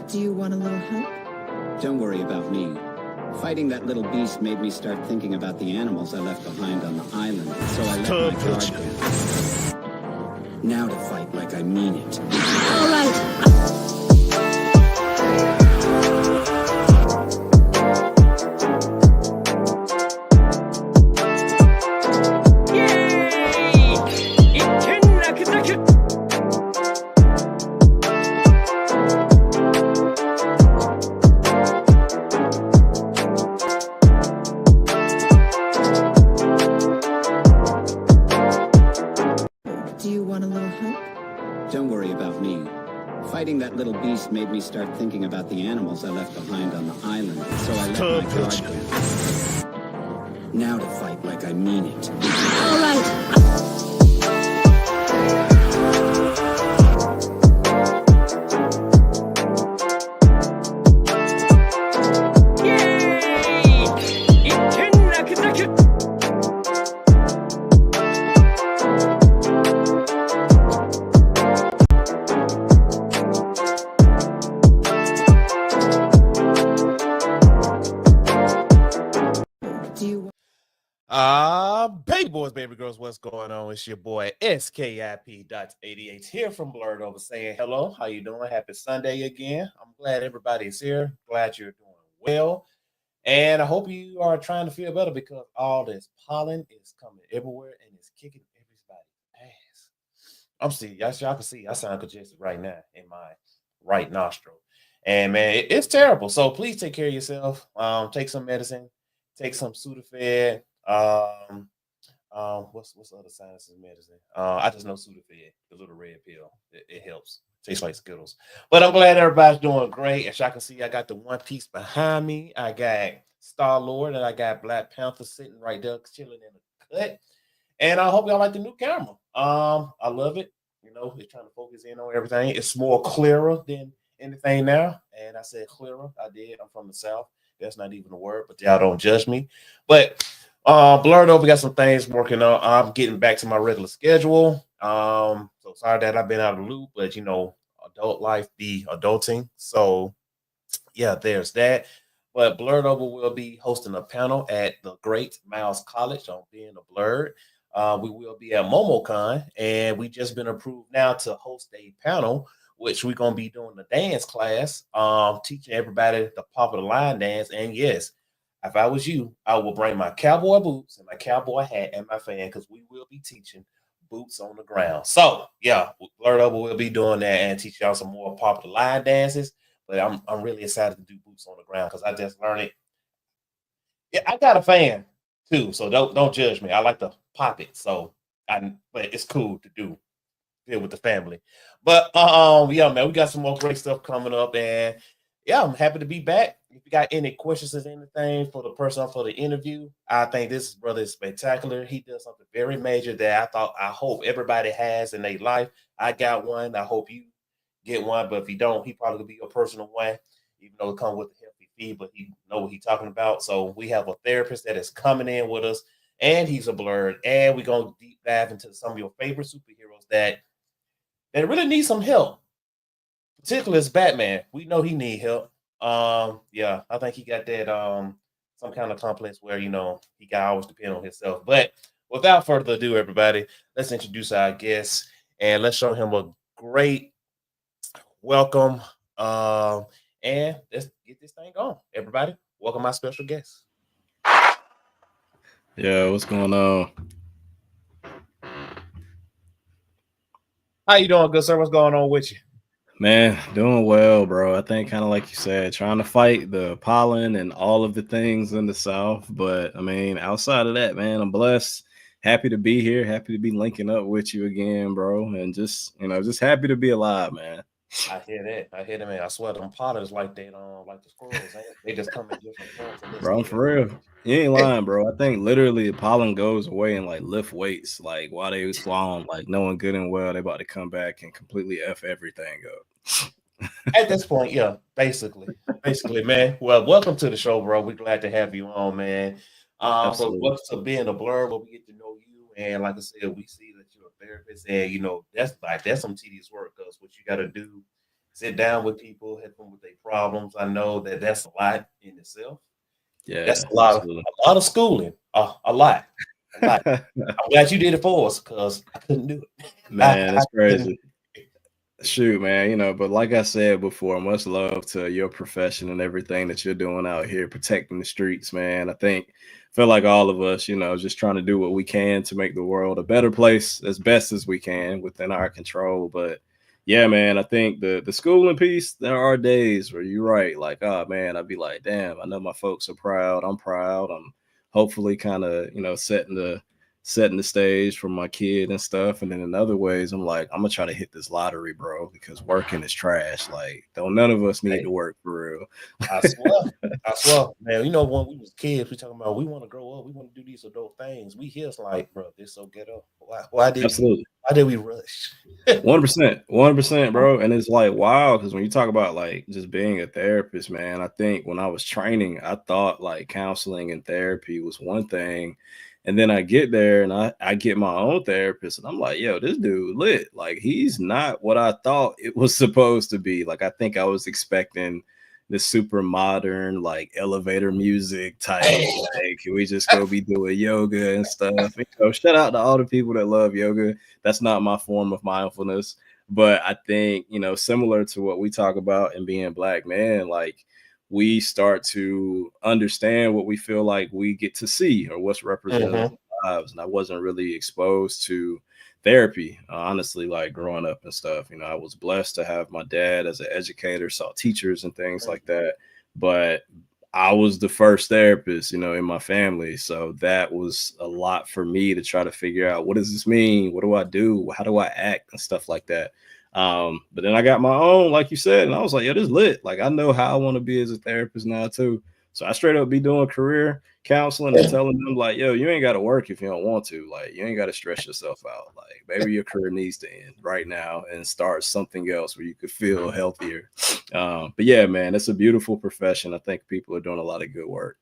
Do you want a little help? Don't worry about me. Fighting that little beast made me start thinking about the animals I left behind on the island, so I let my guard down. Now to fight like I mean it. All right. Do you want a little help? Don't worry about me. Fighting that little beast made me start thinking about the animals I left behind on the island, so I let my guard down. Now to fight like I mean it. All right. Do you Baby boys, baby girls, what's going on? It's your boy SKIP.88 here from Blerd over saying hello. How you doing? Happy Sunday again. I'm glad everybody's here. Glad you're doing well. And I hope you are trying to feel better because all this pollen is coming everywhere and it's kicking everybody's ass. I'm seeing y'all can see I sound congested right now in my right nostril. And man, it's terrible. So please take care of yourself. Take some medicine, take some Sudafed. What's other sinuses medicine? I just know Sudafed, the little red pill. It helps. Tastes like Skittles. But I'm glad everybody's doing great. As y'all can see, I got the One Piece behind me. I got Star Lord and I got Black Panther sitting right there, chilling in the cut. And I hope y'all like the new camera. I love it. You know, it's trying to focus in on everything. It's more clearer than anything now. And I said clearer. I did. I'm from the South. That's not even a word, but y'all don't judge me. But Blerd over got some things working on. I'm getting back to my regular schedule. So sorry that I've been out of the loop, but you know, adult life be adulting. So yeah, there's that. But Blerd over will be hosting a panel at the Great Miles College on being a Blerd. We will be at MomoCon, and we just been approved now to host a panel, which we're gonna be doing the dance class, teaching everybody the popular line dance. And yes, if I was you, I will bring my cowboy boots and my cowboy hat and my fan because we will be teaching boots on the ground. So yeah, Blerd over will be doing that and teach y'all some more popular line dances. But I'm really excited to do boots on the ground because I just learned it. Yeah, I got a fan too, so don't judge me. I like to pop it, so but it's cool to do with the family. But yeah, man, we got some more great stuff coming up, and yeah, I'm happy to be back. If you got any questions or anything for the person for the interview, I think this brother is spectacular. He does something very major that I hope everybody has in their life. I got one. I hope you get one, but if you don't, he probably could be your personal one, even though it comes with a healthy fee, but he know what he's talking about. So we have a therapist that is coming in with us, and he's a Blerd, and we're gonna deep dive into some of your favorite superheroes that really need some help. Particularly as Batman. We know he need help. Yeah, I think he got that some kind of complex where you know he got always depend on himself. But without further ado, everybody, let's introduce our guest and let's show him a great welcome. And let's get this thing going. Everybody, welcome my special guest. Yeah, what's going on? How you doing, good sir? What's going on with you? Man, doing well, bro. I think kind of like you said, trying to fight the pollen and all of the things in the South. But I mean, outside of that, man, I'm blessed. Happy to be here. Happy to be linking up with you again, bro. And just, just happy to be alive, man. I hear that. I hear that, man. I swear them potters like they don't like the squirrels. They just come in different forms and Bro, for real. You ain't lying, bro. I think literally the pollen goes away and like lift weights. Like while they was swallowing, like knowing good and well they about to come back and completely F everything up. At this point, yeah, basically, man. Well, welcome to the show, bro. We're glad to have you on, man. So welcome to being a Blerd where we get to know you, and like I said, we see that you're a therapist, and you know that's some tedious work because what you got to do sit down with people, help them with their problems. I know that that's a lot in itself. Yeah, That's absolutely. a lot of schooling, a lot, a lot. I'm glad you did it for us because I couldn't do it. Man, I it's couldn't. crazy. Shoot, man, but like I said before, much love to your profession and everything that you're doing out here protecting the streets, man. Feel like all of us, just trying to do what we can to make the world a better place as best as we can within our control. But yeah, man, I think the schooling piece, there are days where you're right, like, oh man, I'd be like, damn, I know my folks are proud. I'm proud. I'm hopefully kind of, setting the stage for my kid and stuff. And then in other ways, I'm like, I'm gonna try to hit this lottery, bro, because working is trash. Like, don't none of us need Hey, to work for real. I swear, man. When we was kids, we talking about we want to grow up, we want to do these adult things. We hear it's like, bro, this so ghetto. Absolutely. Why did we rush? 1%, bro. And it's like, wow, because when you talk about like just being a therapist, man, I think when I was training, I thought like counseling and therapy was one thing. And then I get there and I get my own therapist, and I'm like, yo, this dude lit. Like, he's not what I thought it was supposed to be. Like, I think I was expecting the super modern, like elevator music type. Like, can we just go be doing yoga and stuff? Shout out to all the people that love yoga. That's not my form of mindfulness. But I think, similar to what we talk about in being Black men, like, we start to understand what we feel like we get to see or what's represented in our lives. And I wasn't really exposed to therapy, honestly, like growing up and stuff. I was blessed to have my dad as an educator, saw teachers and things like that. But I was the first therapist, in my family. So that was a lot for me to try to figure out, what does this mean? What do I do? How do I act and stuff like that? But then I got my own, like you said, and I was like, yeah, this lit. Like, I know how I want to be as a therapist now too. So I straight up be doing career counseling and telling them like, yo, you ain't got to work if you don't want to. Like, you ain't got to stress yourself out. Like, maybe your career needs to end right now and start something else where you could feel healthier. But yeah, man, it's a beautiful profession. I think people are doing a lot of good work.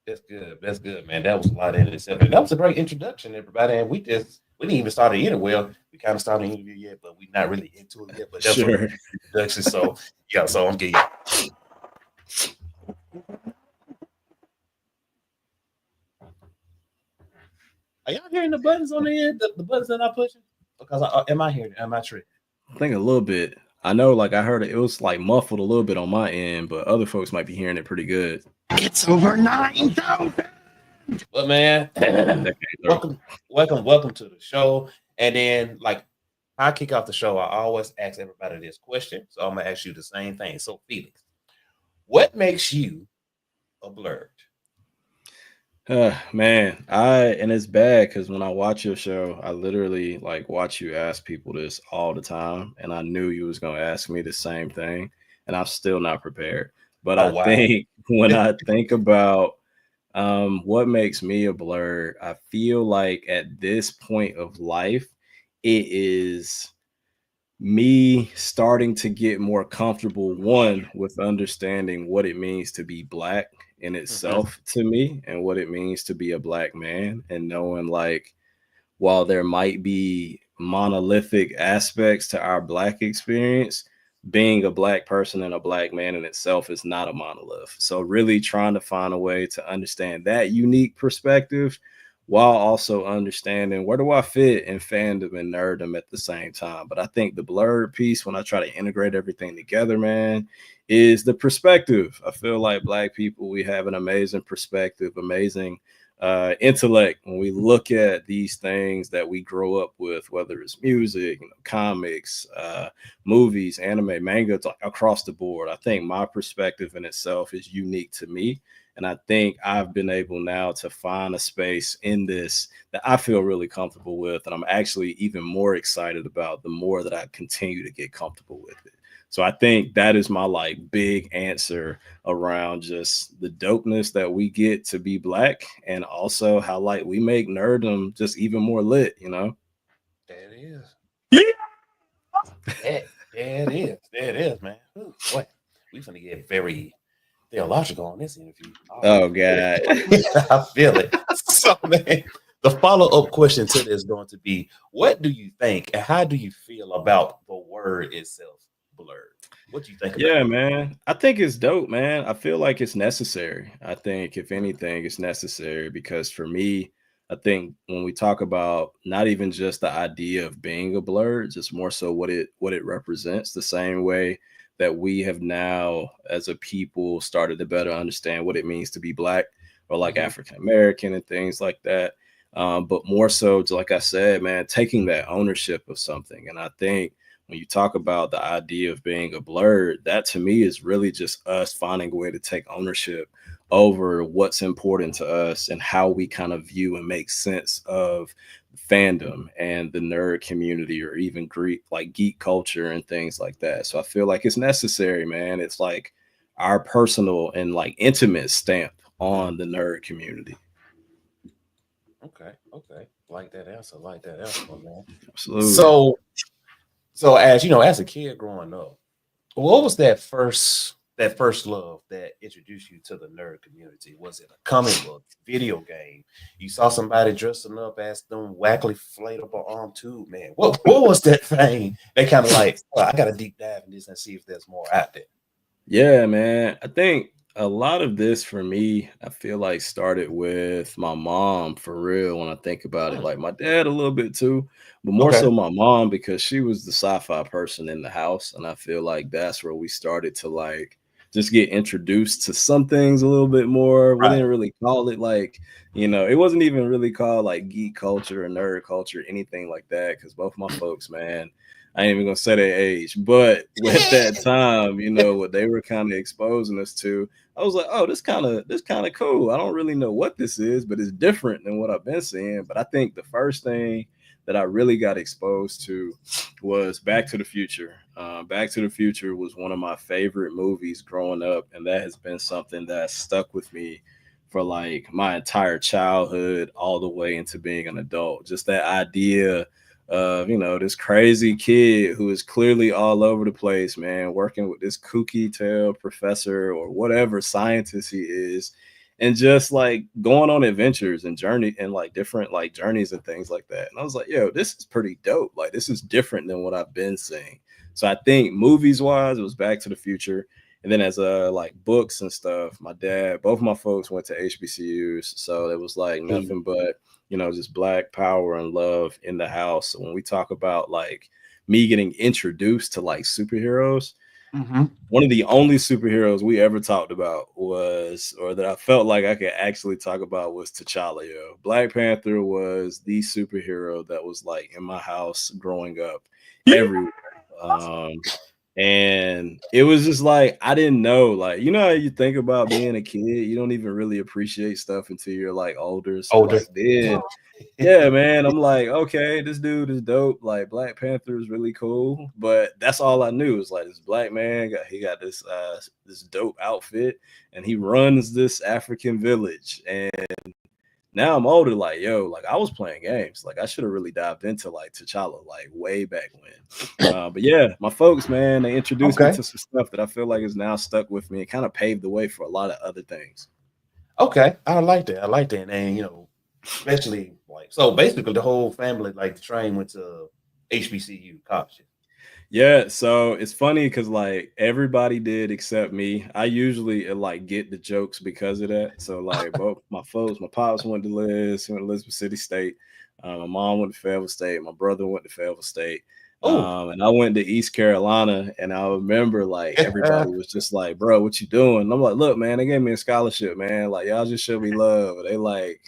That's good. That's good, man. That was a lot in itself. And that was a great introduction, everybody. And we didn't even start the interview. Well, we kind of started the interview yet, but we're not really into it yet. But that's Sure. an introduction. So yeah, so I'm getting. Are y'all hearing the buttons on the end? The buttons that I'm pushing? Because am I hearing it? Am I tripping? I think a little bit. I know, like, I heard it was like muffled a little bit on my end, but other folks might be hearing it pretty good. It's over 9,000. But man, welcome to the show. And then, like, I kick off the show, I always ask everybody this question. So I'm gonna ask you the same thing. So Felix, what makes you a Blerd? Man, and it's bad because when I watch your show, I literally like watch you ask people this all the time, and I knew you was gonna ask me the same thing, and I'm still not prepared. But I think when I think about what makes me a Blerd, I feel like at this point of life, it is me starting to get more comfortable, one, with understanding what it means to be Black in itself to me and what it means to be a Black man, and knowing like, while there might be monolithic aspects to our Black experience, being a Black person and a Black man in itself is not a monolith. So really trying to find a way to understand that unique perspective while also understanding where do I fit in fandom and nerddom at the same time. But I think the Blerd piece, when I try to integrate everything together, man, is the perspective. I feel like Black people, we have an amazing perspective, amazing intellect when we look at these things that we grow up with, whether it's music, comics, movies, anime, manga, it's like across the board. I think my perspective in itself is unique to me. And I think I've been able now to find a space in this that I feel really comfortable with. And I'm actually even more excited about the more that I continue to get comfortable with it. So I think that is my like big answer around just the dopeness that we get to be Black, and also how like we make nerddom just even more lit, There it is. Yeah. There it is, man. Ooh, boy, we finna get very theological on this interview. Oh God. I feel it. So man, the follow-up question to this is going to be, what do you think and how do you feel about the word itself, Blerd? What do you think about Yeah, it? man. I think it's dope, man. I feel like it's necessary. I think if anything, it's necessary because for me, I think when we talk about not even just the idea of being a blur, just more so what it represents, the same way that we have now as a people started to better understand what it means to be black or like Mhm. African American and things like that. But more so, like I said, man, taking that ownership of something. And I think when you talk about the idea of being a blerd, that to me is really just us finding a way to take ownership over what's important to us and how we kind of view and make sense of fandom and the nerd community or even Greek like geek culture and things like that. So I feel like it's necessary, man. It's like our personal and like intimate stamp on the nerd community. Okay, okay. Like that answer, like that answer, my man. Absolutely. So, so as you know, as a kid growing up, what was that first love that introduced you to the nerd community? Was it a comic book, video game? You saw somebody dressing up as them wackly inflatable arm tube man. What was that thing? They kind of like, well, I got to deep dive in this and see if there's more out there. Yeah, man. I think a lot of this for me, I feel like started with my mom for real when I think about it. Mm, Like my dad a little bit too, but more okay. so my mom because she was the sci-fi person in the house. And I feel like that's where we started to like just get introduced to some things a little bit more. We Right. didn't really call it like, it wasn't even really called like geek culture or nerd culture, anything like that. Cause both my folks, man, I ain't even gonna say their age, but at that time, what they were kind of exposing us to, I was like, oh, this kind of cool. I don't really know what this is, but it's different than what I've been seeing. But I think the first thing that I really got exposed to was Back to the Future. Back to the Future was one of my favorite movies growing up, and that has been something that stuck with me for like my entire childhood, all the way into being an adult. Just that idea of this crazy kid who is clearly all over the place, man, working with this kooky tail professor or whatever scientist he is, and just like going on adventures and journey and like different like journeys and things like that. And I was like, yo, this is pretty dope. Like this is different than what I've been seeing. So I think movies wise, it was Back to the Future. And then as like books and stuff, my dad, both my folks went to HBCUs, so it was like Mm, nothing but just black power and love in the house. So when we talk about like me getting introduced to like superheroes, mhm. one of the only superheroes we ever talked about was, or that I felt like I could actually talk about was T'Challa. Yo. Black Panther was the superhero that was like in my house growing up everywhere. Um, and it was just like I didn't know, like how you think about being a kid, you don't even really appreciate stuff until you're like older. So Older. like then yeah, man. I'm like, okay, this dude is dope. Like Black Panther is really cool, but that's all I knew. Is like this black man he got this dope outfit, and he runs this African village. And now I'm older, like yo, like I was playing games. Like I should have really dived into like T'Challa, like way back when. But yeah, my folks, man, they introduced me Okay. to some stuff that I feel like is now stuck with me and kind of paved the way for a lot of other things. Okay. I like that. I like that. And especially like so basically the whole family like the train went to HBCU college. Yeah, so it's funny because like everybody did except me. I usually like get the jokes because of that. So like both my folks, my pops went to Liz, he went to Elizabeth City State. My mom went to Fayetteville State. My brother went to Fayetteville State. Oh, And I went to East Carolina, and I remember like everybody was just like, "Bro, what you doing?" And I'm like, "Look, man, they gave me a scholarship, man. Like y'all just show me love." They're like,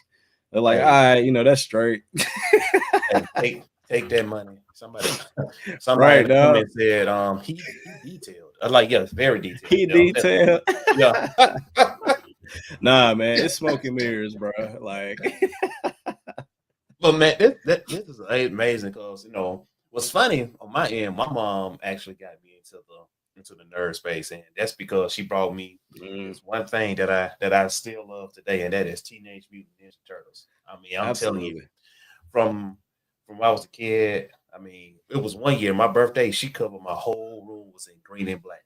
"All hey, right, that's straight." hey, take that money. Somebody in Right, the dog. comments said, he detailed. I was like, yes, very detailed. He detailed. Yeah. Nah, man, it's smoke and mirrors, bro. Like, But man, this is amazing because what's funny on my end, my mom actually got me into the nerd space, and that's because she brought me mm, this one thing that I still love today, and that is Teenage Mutant Ninja Turtles. I mean, I'm telling you, absolutely. from when I was a kid, I mean, it was one year, my birthday, she covered my whole room was in green and black.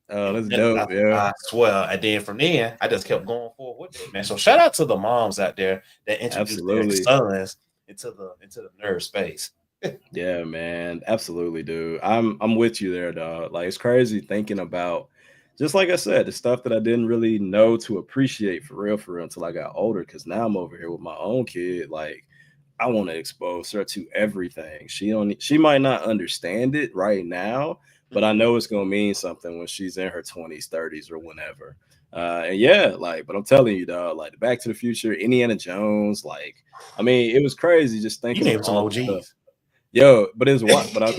Oh, And that's dope, yeah. I swear. And then from then, I just kept going forward with it, man. So shout out to the moms out there that introduced their Absolutely. sons into the nerd space. Yeah, man. Absolutely, dude. I'm with you there, dog. Like it's crazy thinking about just like I said, the stuff that I didn't really know to appreciate for real until I got older. Cause now I'm over here with my own kid. Like I want to expose her to everything. She might not understand it right now, but I Mhm. know it's gonna mean something when she's in her 20s, 30s, or whenever. And yeah, like, but I'm telling you, dog, like the Back to the Future, Indiana Jones, like, I mean, it was crazy just You thinking of named some all the stuff. OGs. Yo, but it's what? But I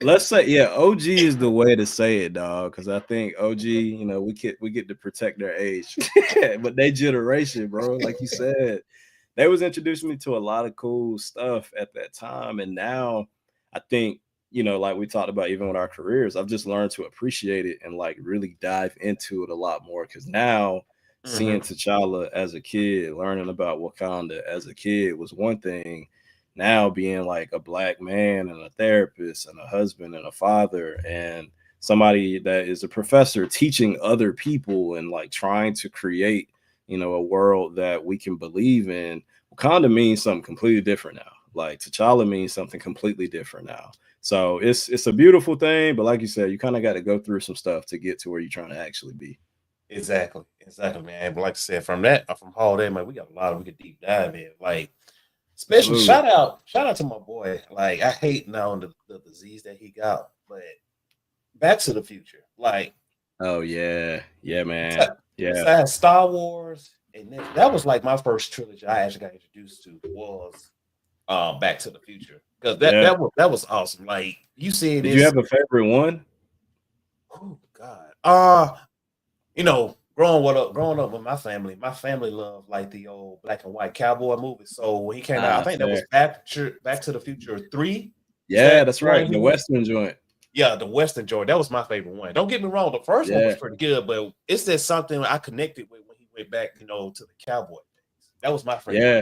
let's say, yeah, OG is the way to say it, dog. Because I think OG, we get to protect their age, but they generation, bro. Like you said, they was introducing me to a lot of cool stuff at that time, and now I think like we talked about, even with our careers, I've just learned to appreciate it and like really dive into it a lot more. Because now seeing Mhm. T'Challa as a kid, learning about Wakanda as a kid was one thing. Now being like a black man and a therapist and a husband and a father and somebody that is a professor teaching other people and like trying to create a world that we can believe in. Wakanda means something completely different now. Like T'Challa means something completely different now. So it's a beautiful thing, but like you said, you kind of got to go through some stuff to get to where you're trying to actually be. Exactly, man. But like I said, from all that, man, we got a lot of we could deep dive in. Like, especially Absolutely. shout out to my boy. Like, I hate now the disease that he got, but Back to the Future, like, Oh yeah, yeah, man, besi- yeah, besides Star Wars, and that was like my first trilogy I actually got introduced to was Back to the Future because yeah. that was awesome. Like you see Did you this, have a favorite one? oh God, growing up with my family loved like the old black and white cowboy movies. So when he came out, I think that was Fair. Back to the Future 3. Is Yeah, that that's the one right. he The went? Western joint. Yeah, the Western Joy. That was my favorite one. Don't get me wrong, the first one was Yeah, pretty good, but it's just something I connected with when he went back, to the cowboy days. That was my favorite. yeah.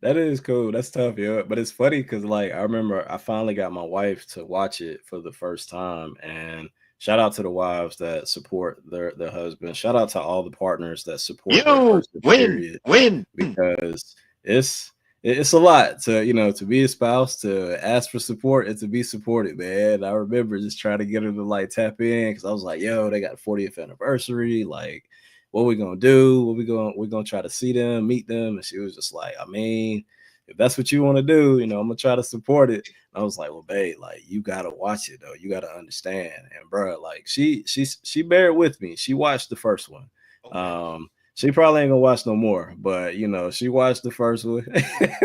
That is cool. That's tough, yeah. But it's funny because like I remember I finally got my wife to watch it for the first time. And shout out to the wives that support their husbands. Shout out to all the partners that support their You person, win, period. win. Because it's a lot to to be a spouse, to ask for support, and to be supported, man. I remember just trying to get her to like tap in because I was like, yo, they got 40th anniversary. Like, what we gonna do? We're gonna try to see them, meet them. And she was just like, I mean, if that's what you want to do, I'm gonna try to support it. And I was like, well, babe, like you gotta watch it though. You gotta understand. And bro, like she bared with me. She watched the first one. Okay. She probably ain't gonna watch no more, but she watched the first one,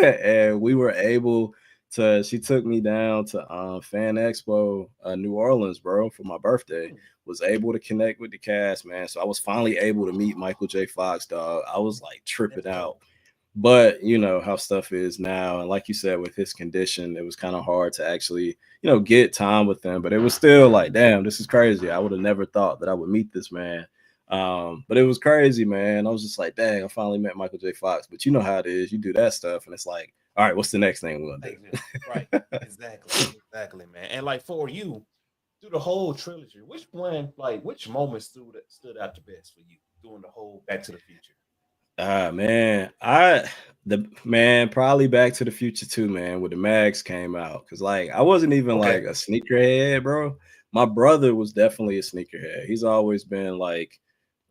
and we were able to. She took me down to Fan Expo, New Orleans, bro, for my birthday. Was able to connect with the cast, man. So I was finally able to meet Michael J. Fox, dog. I was like That's tripping out. dope. But you know how stuff is now, and like you said, with his condition, it was kind of hard to actually, get time with him. But it was still like, damn, this is crazy. I would have never thought that I would meet this man. But it was crazy, man. I was just like, dang, I finally met Michael J. Fox. But you know how it is. You do that stuff, and it's like, all right, what's the next thing we're gonna Thank you. Right. do? Exactly, man. And like for you, through the whole trilogy, which moments stood out the best for you during the whole Back to the Future? Ah man, the man probably Back to the Future too, man. When the mags came out, because like I wasn't even Okay. like a sneakerhead, bro. My brother was definitely a sneakerhead. He's always been like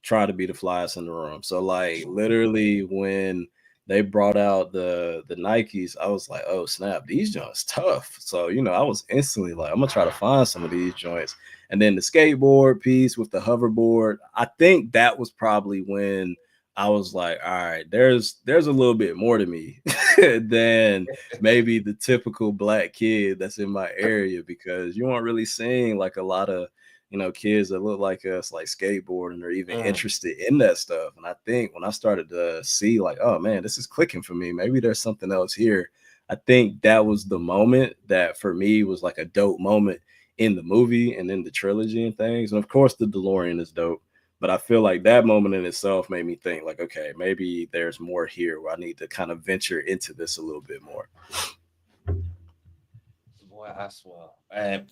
try to be the flyest in the room. So like literally when they brought out the Nikes, I was like, oh snap, these joints tough. So I was instantly like, I'm gonna try to find some of these joints. And then the skateboard piece with the hoverboard, I think that was probably when I was like, all right, there's a little bit more to me than maybe the typical black kid that's in my area, because you aren't really seeing like a lot of kids that look like us, like skateboarding or even Mm, interested in that stuff. And I think when I started to see, like, oh man, this is clicking for me. Maybe there's something else here. I think that was the moment that for me was like a dope moment in the movie and in the trilogy and things. And of course, the DeLorean is dope. But I feel like that moment in itself made me think, like, okay, maybe there's more here where I need to kind of venture into this a little bit more. boy, I swear. And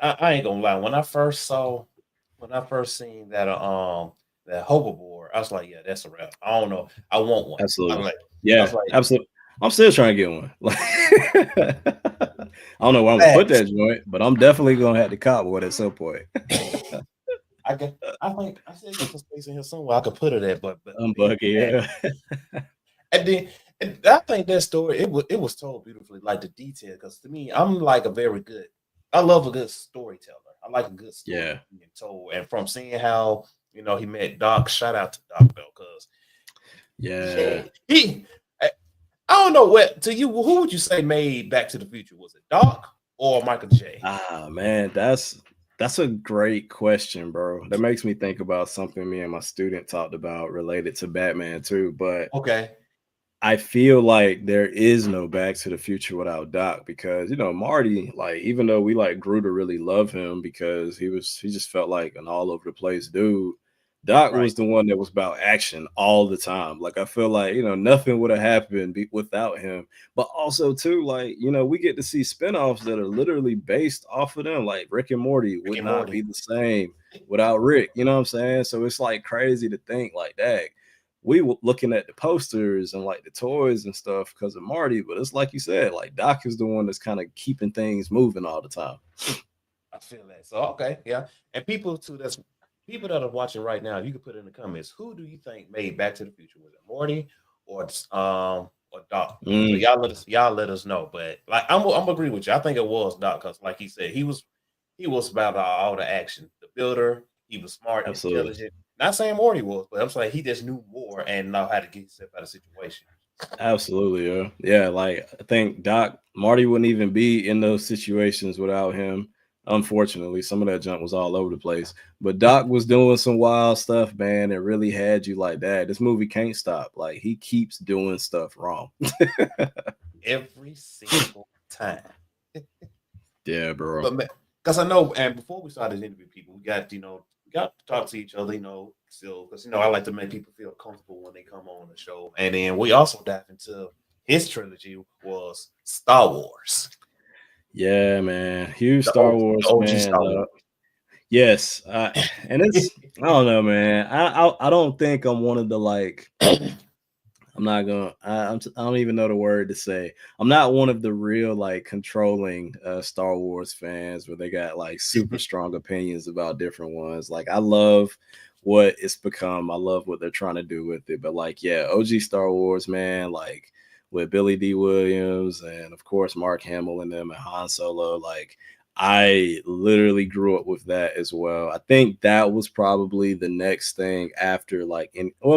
I ain't gonna lie. When I first seen that hoverboard, I was like, yeah, that's a wrap. I don't know. I want one. I'm Absolutely. like, I Yeah, was like, absolutely. I'm still trying to get one. Like, I don't know where I'm gonna put Facts. that joint, but I'm definitely gonna have to cop one at some point. I can. I think I said there's some space in here somewhere I could put it at, but I'm man, bugging, yeah. and then and I think that story it was told beautifully, like the detail. Because to me, I'm like a very good. I love a good storyteller. I like a good story Yeah, being told, and from seeing how he met Doc. Shout out to Doc though, because yeah. yeah, I don't know what to you. Who would you say made Back to the Future? Was it Doc or Michael J? Ah, man, that's a great question, bro. That makes me think about something me and my student talked about related to Batman too. But Okay, I feel like there is no Back to the Future without Doc because Marty, like even though we like grew to really love him because he just felt like an all over the place dude. Doc right. was the one that was about action all the time. Like I feel like nothing would have happened without him. But also too, like we get to see spinoffs that are literally based off of them. Like Rick and Morty Rick would and not be Morty. the same without Rick. You know what I'm saying? So it's like crazy to think like that we were looking at the posters and like the toys and stuff because of Marty, but it's like you said, like Doc is the one that's kind of keeping things moving all the time. I feel that. So okay, yeah. And people that are watching right now, you can put in the comments, who do you think made Back to the Future? Was it Morty or Doc? So Mm, y'all let us know. But like I'm agree with you. I think it was Doc because like he said, he was about all the action. The builder, he was smart, absolutely. intelligent. Not saying Morty was, but I'm saying he just knew more and know how to get himself out of situation. Absolutely, yeah. Yeah, like I think Doc Marty wouldn't even be in those situations without him. Unfortunately, some of that junk was all over the place. But Doc was doing some wild stuff, man, and really had you like that. This movie can't stop. Like he keeps doing stuff wrong. Every single time. Yeah, bro. But because I know, and before we started interviewing people, we got to talk to each other, still because I like to make people feel comfortable when they come on the show, and then we also dive into his trilogy was Star Wars, Yeah, man. Huge the Star the Wars OG fan. Star Wars. Yes, and it's I don't know, man. I don't think I'm one of the like I'm not gonna I don't even know the word to say. I'm not one of the real like controlling Star Wars fans where they got like super strong opinions about different ones. Like I love what it's become. I love what they're trying to do with it. But like, yeah, OG Star Wars, man, like with Billy D. Williams and of course Mark Hamill and them and Han Solo, like I literally grew up with that as well. I think that was probably the next thing after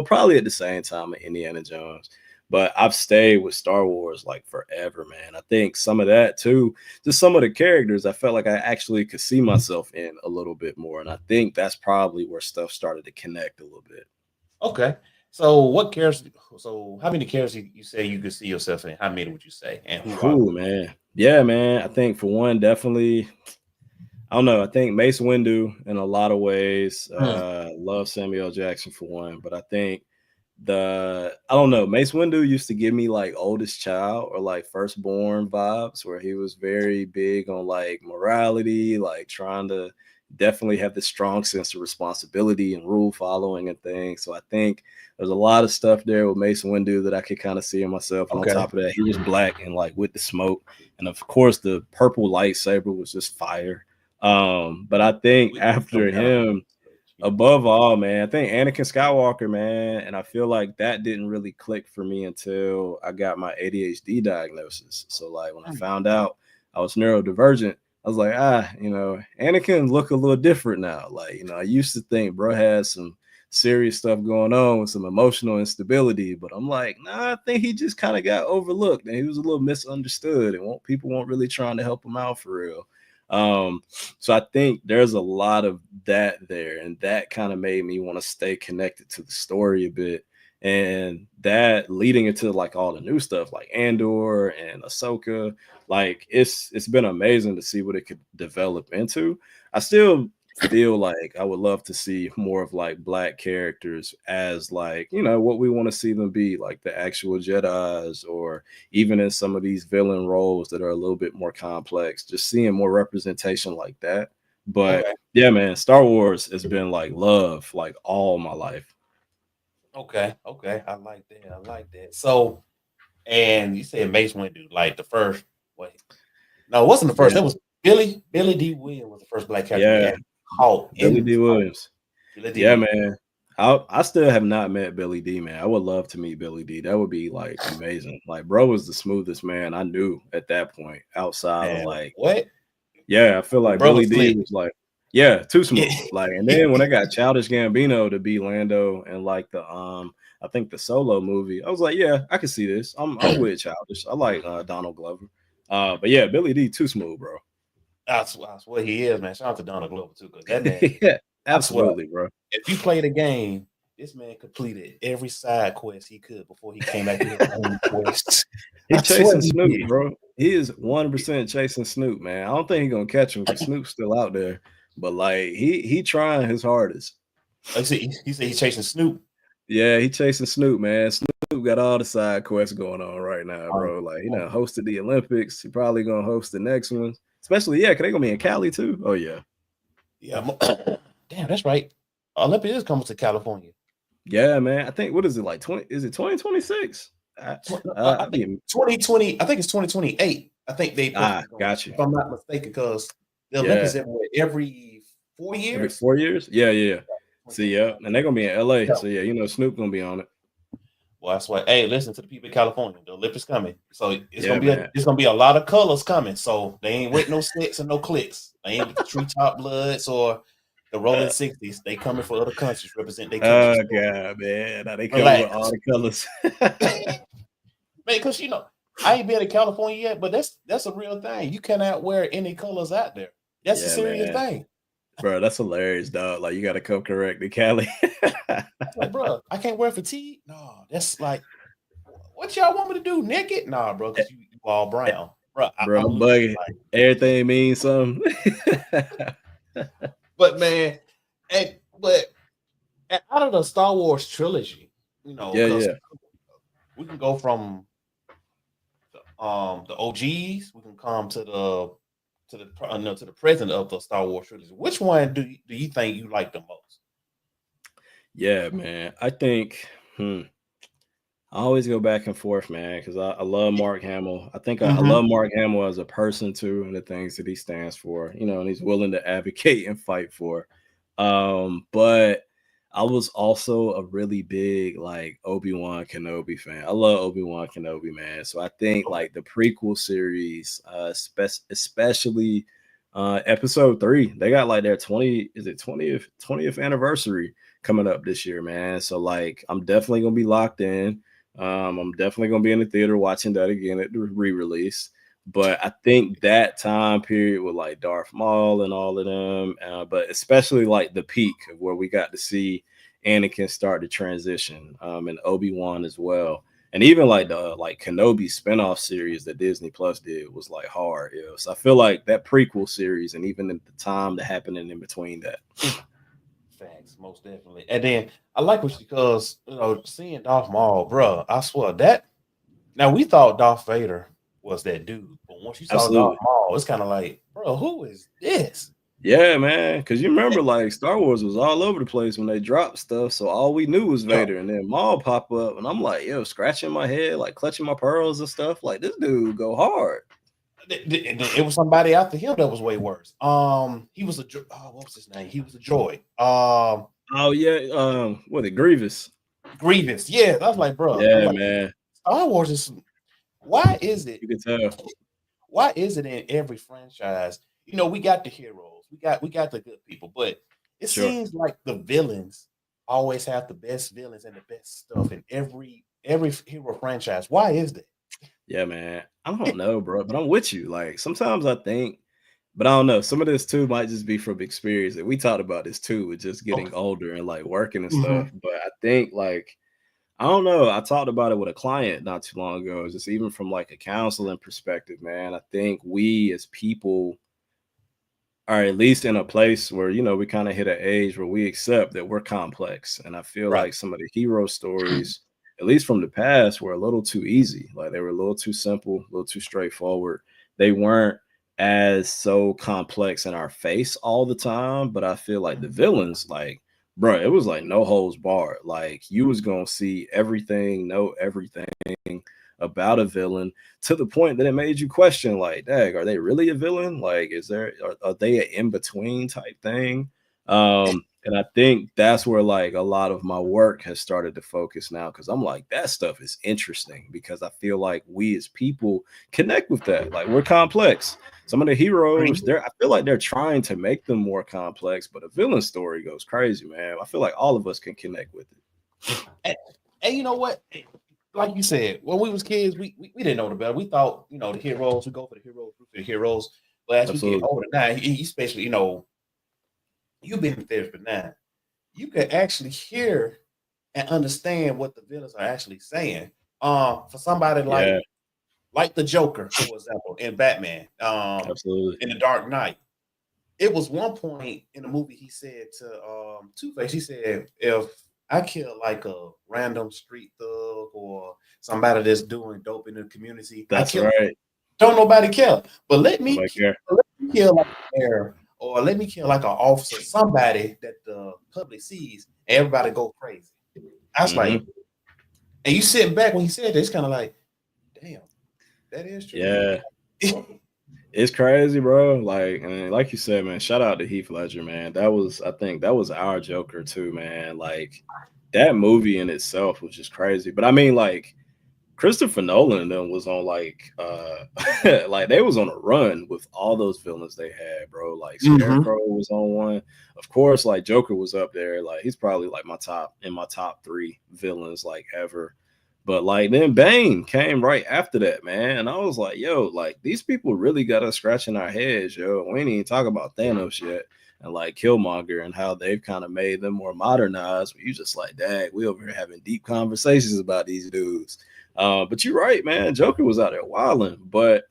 probably at the same time of Indiana Jones. But I've stayed with Star Wars like forever, man. I think some of that too, just some of the characters I felt like I actually could see myself in a little bit more. And I think that's probably where stuff started to connect a little bit. Okay, so what characters? So how many characters you say you could see yourself in? How many would you say, and who are Cool, man. Yeah, man. I think for one, definitely I don't know. I think Mace Windu in a lot of ways. they? Love Samuel Jackson for one, but I think I don't know. Mace Windu used to give me like oldest child or like firstborn vibes, where he was very big on like morality, like trying to definitely have this strong sense of responsibility and rule following and things. So I think there's a lot of stuff there with Mace Windu that I could kind of see in myself. And on Okay. top of that, he was black and like with the smoke, and of course the purple lightsaber was just fire. But I think No after doubt. him, above all, man, I think Anakin Skywalker, man, and I feel like that didn't really click for me until I got my ADHD diagnosis. So, like, when I Mm. found out I was neurodivergent, I was like, Anakin look a little different now. Like, I used to think bro had some serious stuff going on with some emotional instability, but I'm like, nah, I think he just kind of got overlooked and he was a little misunderstood, and people weren't really trying to help him out for real. Um, so I think there's a lot of that there, and that kind of made me want to stay connected to the story a bit. And that leading into like all the new stuff like Andor and Ahsoka, like it's been amazing to see what it could develop into. I still feel like I would love to see more of like black characters as like, what we want to see them be, like the actual Jedi's, or even in some of these villain roles that are a little bit more complex, just seeing more representation like that. But Okay. yeah, man, Star Wars has been like love like all my life. Okay. Okay. I like that. I like that. So And you said Mace went to like the first. Wait, no, it wasn't the first. Yeah. That was Billy D. Williams was the first black character they Yeah, actually caught Billy in D. Williams. Billy D. Yeah, Williams. man. I still have not met Billy D, man. I would love to meet Billy D. That would be like amazing. Like, bro was the smoothest man I knew at that point. Outside of Man, like, what? yeah, I feel like Bro Billy was D slick. was like, yeah, too smooth. Yeah. Like, and then when I got Childish Gambino to be Lando and like the I think the Solo movie, I was like, yeah, I can see this. I'm with Childish. I like Donald Glover. But yeah, Billy D too smooth, bro. I swear he is, man. Shout out to Donald Glover too, because that man, Yeah, I swear, absolutely, bro. if you play the game, this man completed every side quest he could before he came back to his own quest. He I swear chasing he Snoop, did. bro. He is 100% chasing Snoop, man. I don't think he's gonna catch him because Snoop's still out there. But like he trying his hardest. Like he said he's chasing Snoop. Yeah, he chasing Snoop, man. Snoop got all the side quests going on right now, bro. Like he done hosted the Olympics. He probably gonna host the next one. Especially, yeah, because they gonna be in Cali too. Oh yeah. Yeah. Damn, that's right. Olympics is coming to California. Yeah, man. I think what is it like 20? Is it 2026? I think 2020. I think it's 2028. I think they got you. If I'm not mistaken, because the Olympics every 4 years. Every 4 years? Yeah. See, yeah, and they're gonna be in LA. So yeah, you know, Snoop gonna be on it. Well, that's why. Hey, listen to the people in California. The Olympics coming, so it's gonna be a lot of colors coming. So they ain't with no sticks and no clicks. They ain't with the Treetop Bloods or the Rolling 60s. They coming for other countries, represent their countries. Oh god, man, now they come with all the colors. Man, because you know, I ain't been to California yet, but that's a real thing. You cannot wear any colors out there. That's a serious thing. Bro, that's hilarious, dog. Like, you got to come correct to Cali. Like, bro, I can't wear fatigue. No, that's like, what y'all want me to do? Naked? Nah, bro, because you all brown. Bro, I'm bugging. Like, everything means something. But, man, but out of the Star Wars trilogy, you know, we can go from the OGs, we can come to the present of the Star Wars trilogy. Which one do you think you like the most? Yeah, man. I think I always go back and forth, man, because I love Mark Hamill. I think I love Mark Hamill as a person too, and the things that he stands for, you know, and he's willing to advocate and fight for. But I was also a really big like Obi-Wan Kenobi fan. I love Obi-Wan Kenobi, man. So I think like the prequel series, especially episode 3, they got like their 20th anniversary coming up this year, man. So like I'm definitely gonna be locked in. I'm definitely gonna be in the theater watching that again at the re-release. But I think that time period with like Darth Maul and all of them, but especially like the peak of where we got to see Anakin start to transition, and Obi-Wan as well. And even like the Kenobi spinoff series that Disney Plus did was like hard. Yeah. So I feel like that prequel series and even the time that happened in between that. Facts, most definitely. And then I like it because, you know, seeing Darth Maul, bro, I swear that. Now we thought Darth Vader was that dude, but once you saw Darth Maul, it's kind of like, bro, who is this? Yeah, man, because you remember like Star Wars was all over the place when they dropped stuff, so all we knew was Vader, and then Maul pop up, and I'm like, yo, scratching my head, like clutching my pearls and stuff. Like, this dude go hard. It was somebody after him that was way worse. He was what was his name? He was a droid. What Grievous? Grievous, yeah. I was like, bro, yeah, man. Star Wars is. Why is it? You can tell. Why is it in every franchise? You know, we got the heroes, we got the good people, but it seems like the villains always have the best villains and the best stuff in every hero franchise. Why is that? Yeah, man. I don't know, bro, but I'm with you. Like sometimes I think, but I don't know. Some of this too might just be from experience. And we talked about this too, with just getting older and like working and stuff. But I think like, I don't know. I talked about it with a client not too long ago. Just even from like a counseling perspective, man. I think we as people are at least in a place where, you know, we kind of hit an age where we accept that we're complex. And I feel like some of the hero stories, at least from the past, were a little too easy. Like they were a little too simple, a little too straightforward. They weren't as so complex in our face all the time. But I feel like the villains, like, bro, it was like no holds barred. Like you was gonna see everything, know everything about a villain to the point that it made you question, like, dang, are they really a villain? Like, are they an in-between type thing? And I think that's where like a lot of my work has started to focus now, because I'm like, that stuff is interesting because I feel like we as people connect with that. Like, we're complex. Some of the heroes, I feel like they're trying to make them more complex, but a villain story goes crazy, man. I feel like all of us can connect with it. And you know what? Like you said, when we was kids, we didn't know the better. We thought, the heroes, we go for the heroes, root for the heroes. But as we get older now, especially, you've been in therapy now. You can actually hear and understand what the villains are actually saying. For somebody like the Joker, for example, in Batman, Absolutely, in the Dark Knight. It was one point in the movie he said to Two-Face, he said, if I kill like a random street thug or somebody that's doing dope in the community, that's right. Don't nobody care. But let me care. Kill like a mayor, or let me kill like an officer, somebody that the public sees, and everybody go crazy. I was like, and you sitting back when he said this, kind of like, damn, that is true. Yeah. It's crazy, bro. Like you said, man, shout out to Heath Ledger, man. I think that was our Joker too, man. Like, that movie in itself was just crazy. But I mean, like, Christopher Nolan and them was on like they was on a run with all those villains they had, bro. Like, Scarecrow was on one. Of course, like, Joker was up there. Like, he's probably like my top 3 villains like ever. But like, then Bane came right after that, man. And I was like, yo, like, these people really got us scratching our heads, yo. We ain't even talk about Thanos yet. And like Killmonger and how they've kind of made them more modernized. Where you just like, dang, we over here having deep conversations about these dudes. But you're right, man. Joker was out there wilding. But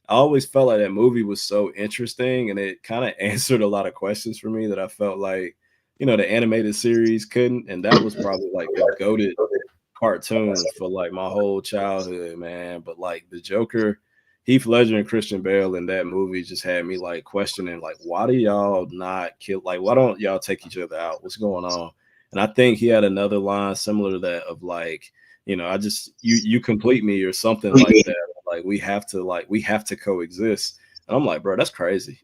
I always felt like that movie was so interesting, and it kind of answered a lot of questions for me that I felt like, the animated series couldn't. And that was probably like the goated cartoons for like my whole childhood, man. But like the Joker, Heath Ledger and Christian Bale in that movie just had me like questioning, like, why do y'all not kill? Like, why don't y'all take each other out? What's going on? And I think he had another line similar to that of like, I just you complete me or something like that. Like, we have to coexist. And I'm like, bro, that's crazy.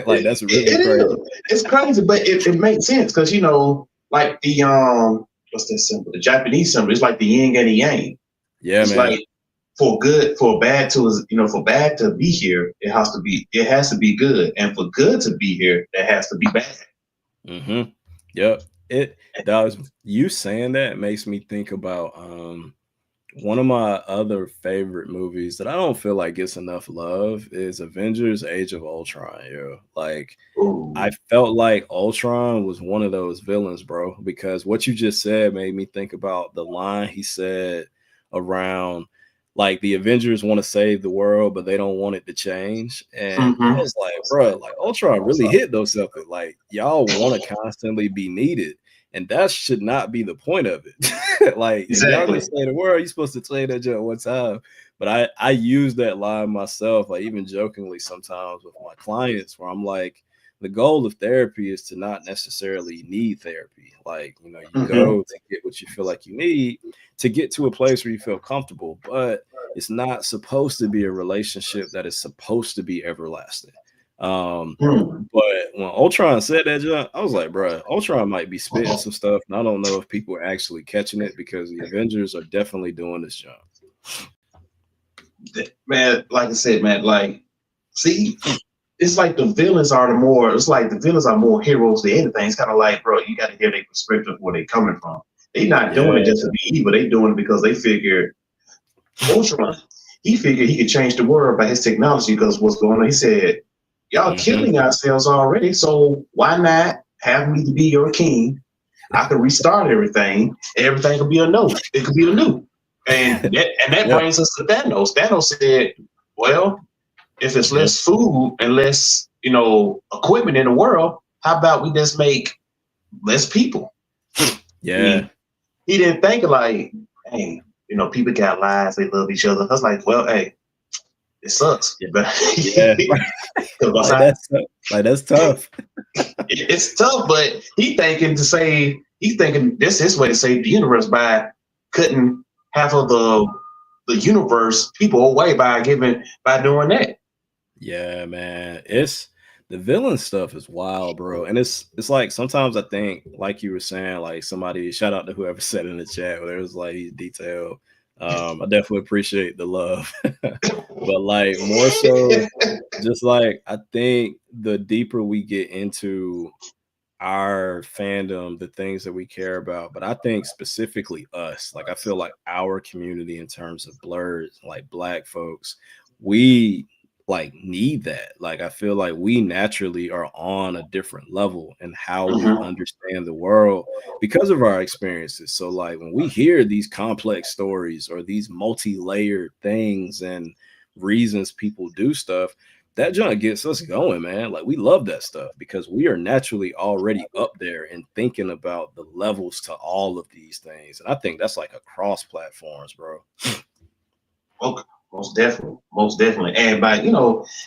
Like, that's really crazy. It's crazy, but it makes sense because like the what's that symbol? The Japanese symbol. It's like the yin and the yang. Yeah, it's man. Like for bad to be here, it has to be good, and for good to be here, it has to be bad. Yep. It does. You saying that makes me think about one of my other favorite movies that I don't feel like gets enough love is Avengers: Age of Ultron. Yo, like, I felt like Ultron was one of those villains, bro, because what you just said made me think about the line he said around, like, the Avengers want to save the world, but they don't want it to change. And I was like, bro, like, Ultron really hit those something. Like, y'all want to constantly be needed. And that should not be the point of it. Like, exactly. If y'all gonna save the world, you're supposed to say that joke one time. But I use that line myself, like, even jokingly sometimes with my clients, where I'm like, the goal of therapy is to not necessarily need therapy. Like, you go to get what you feel like you need to get to a place where you feel comfortable. But it's not supposed to be a relationship that is supposed to be everlasting. But when Ultron said that, John, I was like, bro, Ultron might be spitting some stuff, and I don't know if people are actually catching it, because the Avengers are definitely doing this job. Man, like I said, man, like, see, it's like the villains are more heroes than anything. It's kind of like, bro, you got to hear their perspective, where they coming from. They not doing it just to be evil. They doing it because they figured Ultron, he figured he could change the world by his technology, because what's going on. He said, y'all killing ourselves already, so why not have me to be your king? I could restart everything. Everything could be anew. It could be anew. And that brings us to Thanos. Thanos said, well, if it's less food and less, equipment in the world, how about we just make less people? Yeah. He didn't think like, hey, people got lives, they love each other. I was like, well, hey, it sucks. Yeah. That's tough. It's tough, but he's thinking this is his way to save the universe by cutting half of the the universe people away by doing that. Yeah, man. It's the villain stuff is wild, bro. And it's like sometimes I think, like you were saying, like somebody shout out to whoever said in the chat where it was like he's detailed. I definitely appreciate the love. But like more so, just like I think the deeper we get into our fandom, the things that we care about, but I think specifically us, like I feel like our community in terms of Blerd, like Black folks, we like need that. Like I feel like we naturally are on a different level in how we Mhm. understand the world because of our experiences. So like when we hear these complex stories or these multi-layered things and reasons people do stuff, that junk gets us going, man. Like we love that stuff because we are naturally already up there and thinking about the levels to all of these things. And I think that's like across platforms, bro. Okay, most definitely. And by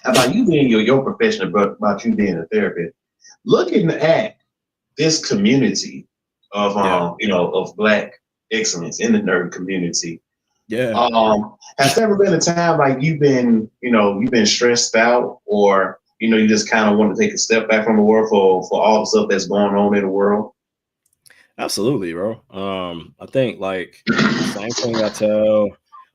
about you being your profession, but about you being a therapist, looking at this community of Yeah. of Black excellence in the nerd community. Yeah. Has there ever been a time like you've been stressed out, or you just kind of want to take a step back from the world for all the stuff that's going on in the world? Absolutely, bro. I think like the same thing I tell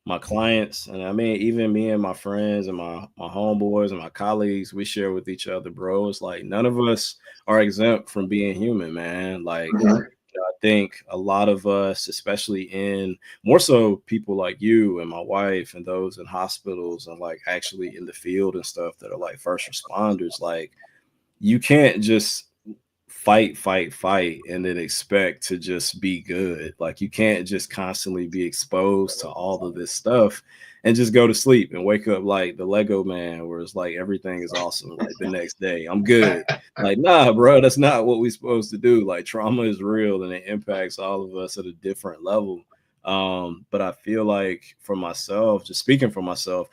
my clients, and I mean even me and my friends and my homeboys and my colleagues, we share with each other, bro. It's like none of us are exempt from being human, man. Like Mhm. I think a lot of us, especially in more so people like you and my wife and those in hospitals and like actually in the field and stuff that are like first responders, like you can't just fight, and then expect to just be good. Like you can't just constantly be exposed to all of this stuff and just go to sleep and wake up like the Lego man, where it's like everything is awesome. Like the next day, I'm good. Like, nah, bro, that's not what we're supposed to do. Like trauma is real and it impacts all of us at a different level. But I feel like for myself, just speaking for myself,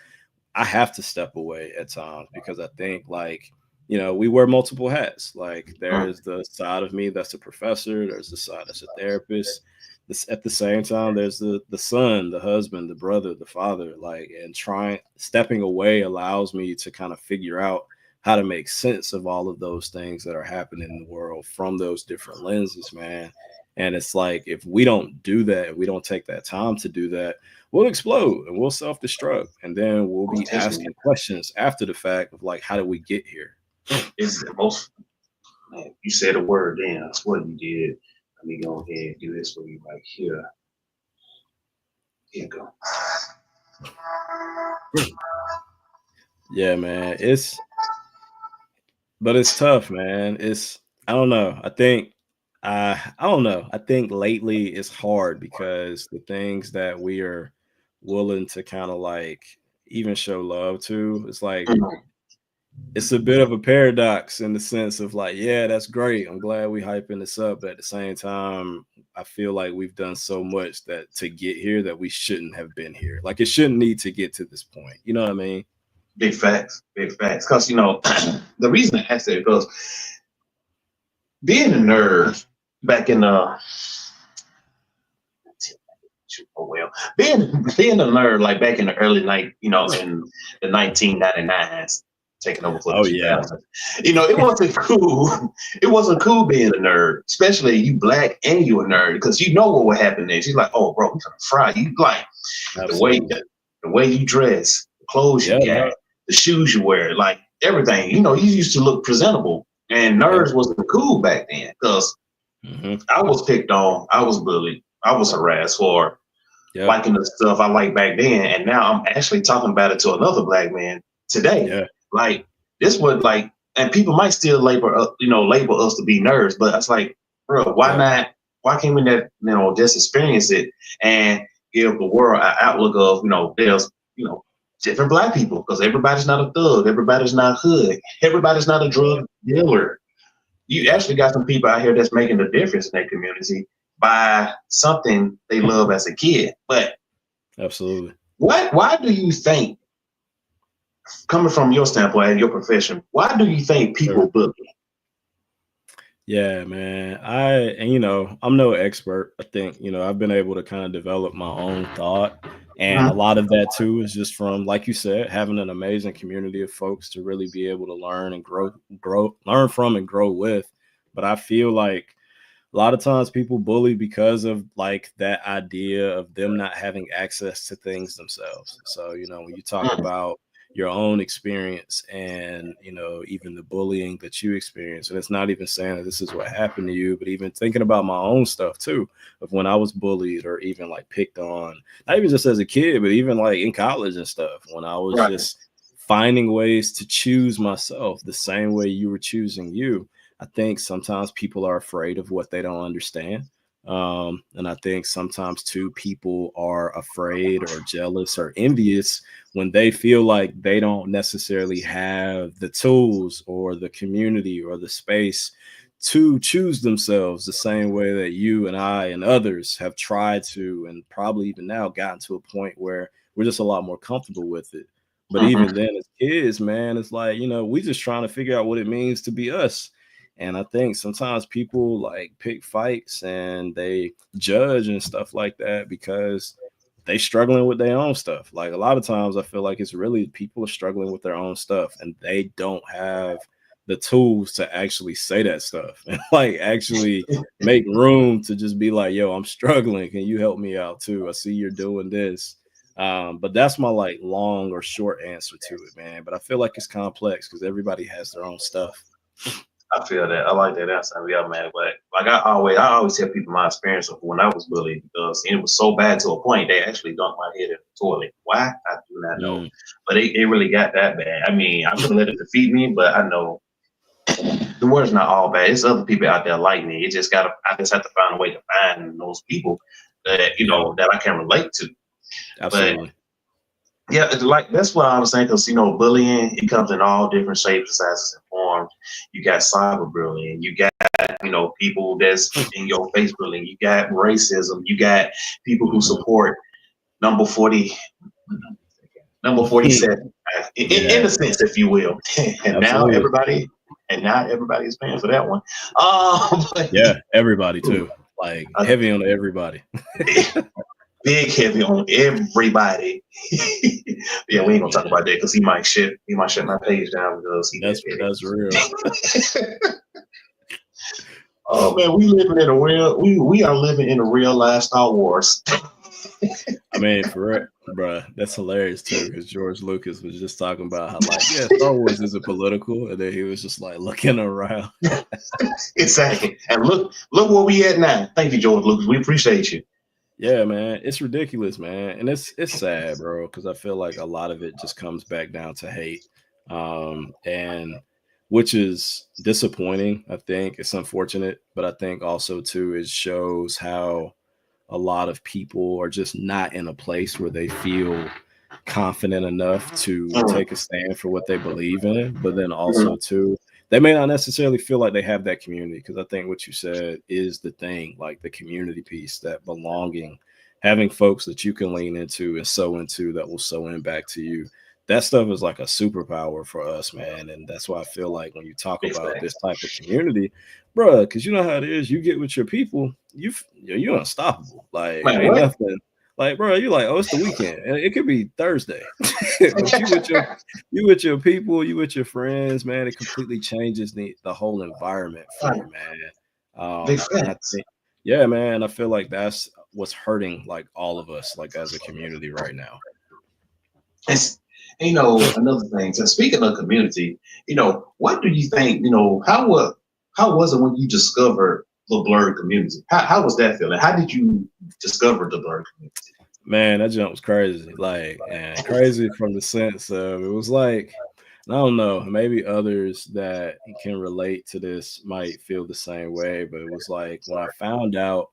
I have to step away at times because I think like we wear multiple hats. Like there's the side of me that's a professor, there's the side that's a therapist. This at the same time, there's the son, the husband, the brother, the father. Like and trying stepping away allows me to kind of figure out how to make sense of all of those things that are happening in the world from those different lenses, man. And it's like if we don't do that, we don't take that time to do that, we'll explode and we'll self-destruct. And then we'll be Intentionally. asking questions after the fact of like, how did we get here? It's the most. Man, you said a word, then that's what you did. Let me go ahead and do this for you right here. Here you go. Yeah, man. But it's tough, man. I don't know. I don't know. I think lately it's hard because the things that we are willing to kind of like even show love to, it's like Mhm. it's a bit of a paradox in the sense of like, yeah, that's great. I'm glad we hyping this up. But at the same time, I feel like we've done so much that to get here that we shouldn't have been here. Like it shouldn't need to get to this point. You know what I mean? Big facts, big facts. Because the reason I asked that because being a nerd back in oh well, being a nerd like back in the early night, in the 1999s, taking over for the Oh yeah. 2000s. It wasn't cool. It wasn't cool being a nerd, especially you Black and you a nerd, because you know what would happen next. You're like, oh, bro, we're gonna fry you. Like the way Absolutely. the way you dress, the clothes you Yeah, got, the shoes you wear, like everything. You used to look presentable, and yeah. nerds wasn't cool back then because Hmm. I was picked on, I was bullied, I was harassed for Yeah. liking the stuff I liked back then, and now I'm actually talking about it to another Black man today. Yeah. Like this would like, and people might still label us to be nerds, but it's like, bro, why Yeah. not? Why can't we just experience it and give the world an outlook of there's different Black people, because everybody's not a thug, everybody's not hood, everybody's not a drug dealer. You Yeah. actually got some people out here that's making a difference in their community by something they love as a kid. But Absolutely. why do you think, coming from your standpoint and your profession, why do you think Sure. people bully? Yeah, man. I'm no expert. I think, I've been able to kind of develop my own thought. And a lot of that too is just from, like you said, having an amazing community of folks to really be able to learn and learn from and grow with. But I feel like a lot of times people bully because of like that idea of them not having access to things themselves. So, when you talk about your own experience and, even the bullying that you experience, and it's not even saying that this is what happened to you, but even thinking about my own stuff too, of when I was bullied or even like picked on, not even just as a kid, but even like in college and stuff, when I was just finding ways to choose myself the same way you were choosing you. I think sometimes people are afraid of what they don't understand. And I think sometimes too, people are afraid or jealous or envious when they feel like they don't necessarily have the tools or the community or the space to choose themselves the same way that you and I and others have tried to, and probably even now gotten to a point where we're just a lot more comfortable with it. But even then, as kids, man, it's like, we just trying to figure out what it means to be us. And I think sometimes people like pick fights and they judge and stuff like that because they struggling with their own stuff. Like a lot of times I feel like it's really people are struggling with their own stuff and they don't have the tools to actually say that stuff and like actually make room to just be like, yo, I'm struggling. Can you help me out too? I see you're doing this. But that's my like long or short answer to it, man. But I feel like it's complex because everybody has their own stuff. I feel that. I like that answer. Yeah, man. But like I always tell people my experience of when I was bullied because it was so bad to a point they actually dunked my head in the toilet. Why? I do not know. But it really got that bad. I mean, I couldn't let it defeat me, but I know the world's not all bad. There's other people out there like me. I just have to find a way to find those people that that I can relate to. Absolutely. But yeah, like that's what I was saying because bullying it comes in all different shapes, sizes, and forms. You got cyberbullying, you got people that's in your face bullying, you got racism, you got people who support number 40, number 47, innocence, if you will, and now everybody is paying for that one. But, yeah, everybody too, like heavy on everybody. Big heavy on everybody. Yeah, we ain't gonna talk about that because he might shut my page down because that's real. Oh man, we are living in a real life Star Wars. I mean, for real, bro, that's hilarious too. Because George Lucas was just talking about how like, Star Wars isn't political, and then he was just like looking around. Exactly, and look where we at now. Thank you, George Lucas. We appreciate you. Yeah, man, it's ridiculous, man, and it's sad, bro, because I feel like a lot of it just comes back down to hate, and which is disappointing. I think it's unfortunate, but I think also too it shows how a lot of people are just not in a place where they feel confident enough to take a stand for what they believe in, but then also too they may not necessarily feel like they have that community, because I think what you said is the thing, like the community piece, that belonging, having folks that you can lean into and sow into that will sow in back to you. That stuff is like a superpower for us, man. And that's why I feel like when you talk about this type of community, bro, because you know how it is, you get with your people, you're unstoppable. Like, ain't nothing. Like, bro, you're like, oh, it's the weekend. And it could be Thursday. But you with your people, you with your friends, man, it completely changes the whole environment for you, man. Yeah, man, I feel like that's what's hurting like all of us, like as a community right now. It's, another thing. So speaking of community, what do you think, how was it when you discovered the Blerd community? How was that feeling? How did you discover the Blerd community? Man, that jump was crazy. Like, and crazy from the sense of it was like, I don't know, maybe others that can relate to this might feel the same way, but it was like when I found out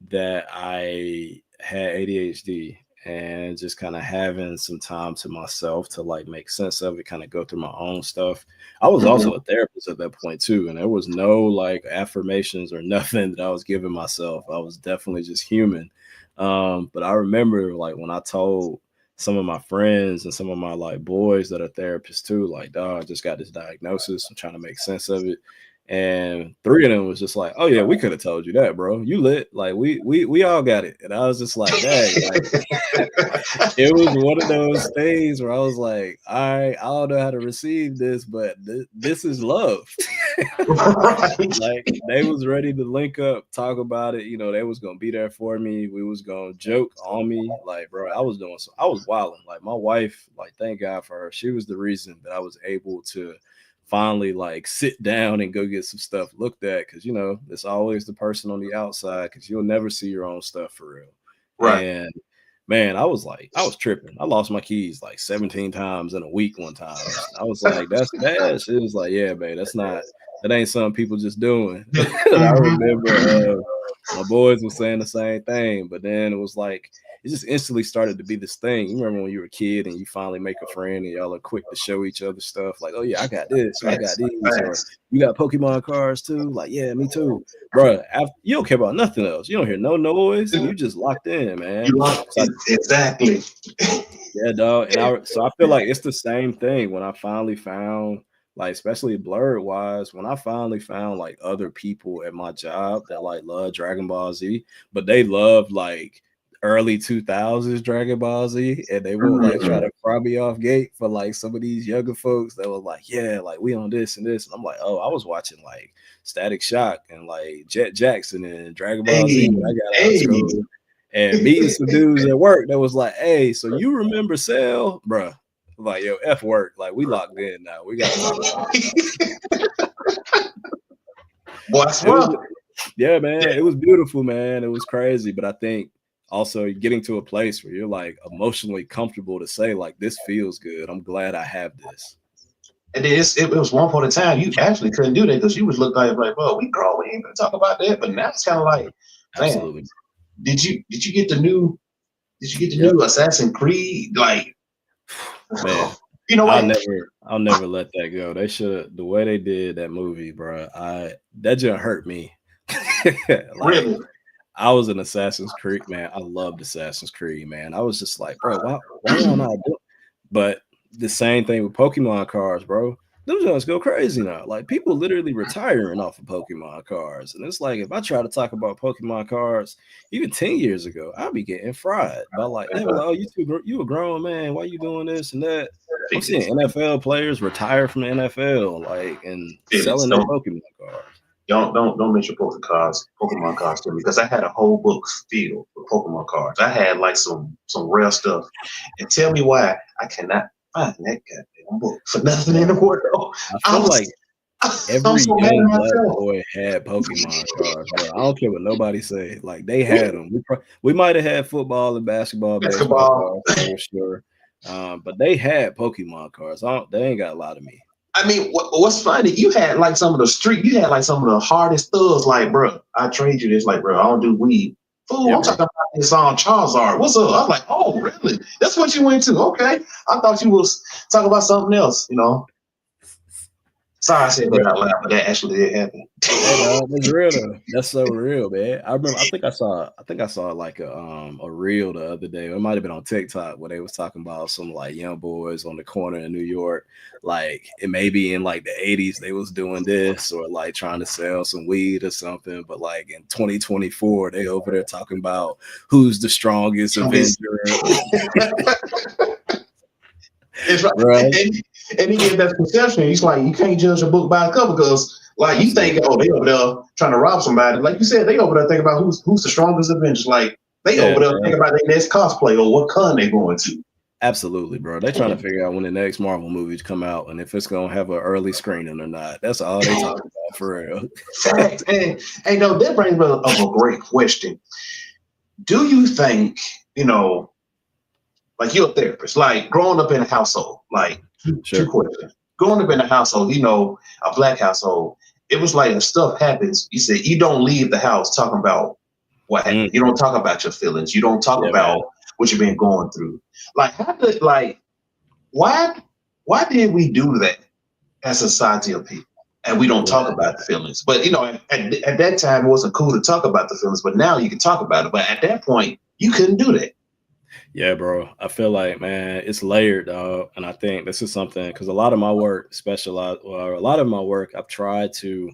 that I had ADHD and just kind of having some time to myself to like make sense of it, kind of go through my own stuff. I was also a therapist at that point too, and there was no like affirmations or nothing that I was giving myself. I was definitely just human. But I remember like when I told some of my friends and some of my like boys that are therapists too, like, dog, I just got this diagnosis. I'm trying to make sense of it. And 3 of them was just like, "Oh yeah, we could have told you that, bro. You lit. Like we all got it." And I was just like, "Dang!" Like it was one of those things where I was like, "All right, I don't know how to receive this, but this is love." Right. Like they was ready to link up, talk about it. You know, they was gonna be there for me. We was gonna joke on me. Like, bro, I was wilding. Like my wife, like, thank God for her. She was the reason that I was able to finally like sit down and go get some stuff looked at. Cause you know, it's always the person on the outside because you'll never see your own stuff for real. Right. And man, I was tripping. I lost my keys like 17 times in a week one time. I was like, that's bad. She was like, yeah, babe, that ain't something people just doing. And I remember my boys were saying the same thing, but then it was like it just instantly started to be this thing. You remember when you were a kid and you finally make a friend and y'all are quick to show each other stuff like, oh yeah, I got this, or I got these, or you got Pokemon cards too. Like, yeah, me too, bro. You don't care about nothing else. You don't hear no noise. You just locked in, man. Exactly. Yeah, dog. And I feel like it's the same thing when I finally found, like, especially Blerd wise, when I finally found like other people at my job that like love Dragon Ball Z, but they love like early 2000s Dragon Ball Z, and they would like try to pry me off gate for like some of these younger folks that were like, yeah, like we on this and this. And I'm like, oh, I was watching like Static Shock and like Jet Jackson and Dragon Ball Z when I got out of school. And meeting some dudes at work that was like, hey, so you remember Cell? Bruh. Like, yo, F work. Like, we locked in now. We got to talk about it. Yeah, man. It was beautiful, man. It was crazy. But I think also getting to a place where you're like emotionally comfortable to say, like, this feels good. I'm glad I have this. It was one point in time you actually couldn't do that because you was looking like, well, we grown, we ain't gonna talk about that. But now it's kind of like, absolutely. Man, did you get the new Assassin's Creed? Like, man, you know what? I'll never let that go. They should, the way they did that movie, bro. That just hurt me. Like, really? I was an Assassin's Creed man. I loved Assassin's Creed, man. I was just like, bro, why y'all not doing? But the same thing with Pokemon cards, bro. Those ones go crazy now. Like people literally retiring off of Pokemon cards. And it's like if I try to talk about Pokemon cards, even 10 years ago, I'd be getting fried. But like they were like, oh, you a grown man. Why you doing this and that? I'm seeing NFL players retire from the NFL, like and selling their Pokemon cards. Don't mention Pokemon cards to me because I had a whole book filled with Pokemon cards. I had like some rare stuff. And tell me why I cannot find that goddamn book for nothing in the world. I feel like every young black boy had Pokemon cards, bro. I don't care what nobody say. Like they had them. We might have had football and basketball cards for sure. But they had Pokemon cards. They ain't got a lot of me. I mean, what's funny? You had like some of the hardest thugs. Like, bro, I trade you this. Like, bro, I don't do weed. Fool, I'm talking about this song Charizard. What's up? I'm like, oh, really? That's what you went to? Okay, I thought you was talking about something else. You know. Sorry, I said that out loud, but that actually did happen. That's real though. That's so real, man. I remember. I think I saw like a reel the other day. It might have been on TikTok where they was talking about some like young boys on the corner in New York. Like it may be in like the 80s they was doing this or like trying to sell some weed or something. But like in 2024, they over there talking about who's the strongest Avenger. It's right. And he gave that perception. He's like, you can't judge a book by a cover because, like, you think, oh, they over there trying to rob somebody. Like you said, they over there thinking about who's the strongest Avenger. Like, they over there thinking about their next cosplay or what con they going to. Absolutely, bro. They're trying to figure out when the next Marvel movies come out and if it's going to have an early screening or not. That's all they talk about for real. Fact. And no, that brings up a great question. Do you think, like you're a therapist, like growing up in a household, like two questions. Growing up in a household, a black household, it was like if stuff happens, you say you don't leave the house talking about what happened. You don't talk about your feelings. You don't talk about what you've been going through. Like why did we do that as a society of people? And we don't talk about the feelings. But at that time it wasn't cool to talk about the feelings, but now you can talk about it. But at that point, you couldn't do that. Yeah, bro. I feel like, man, it's layered, dog. And I think this is something because a lot of my work, I've tried to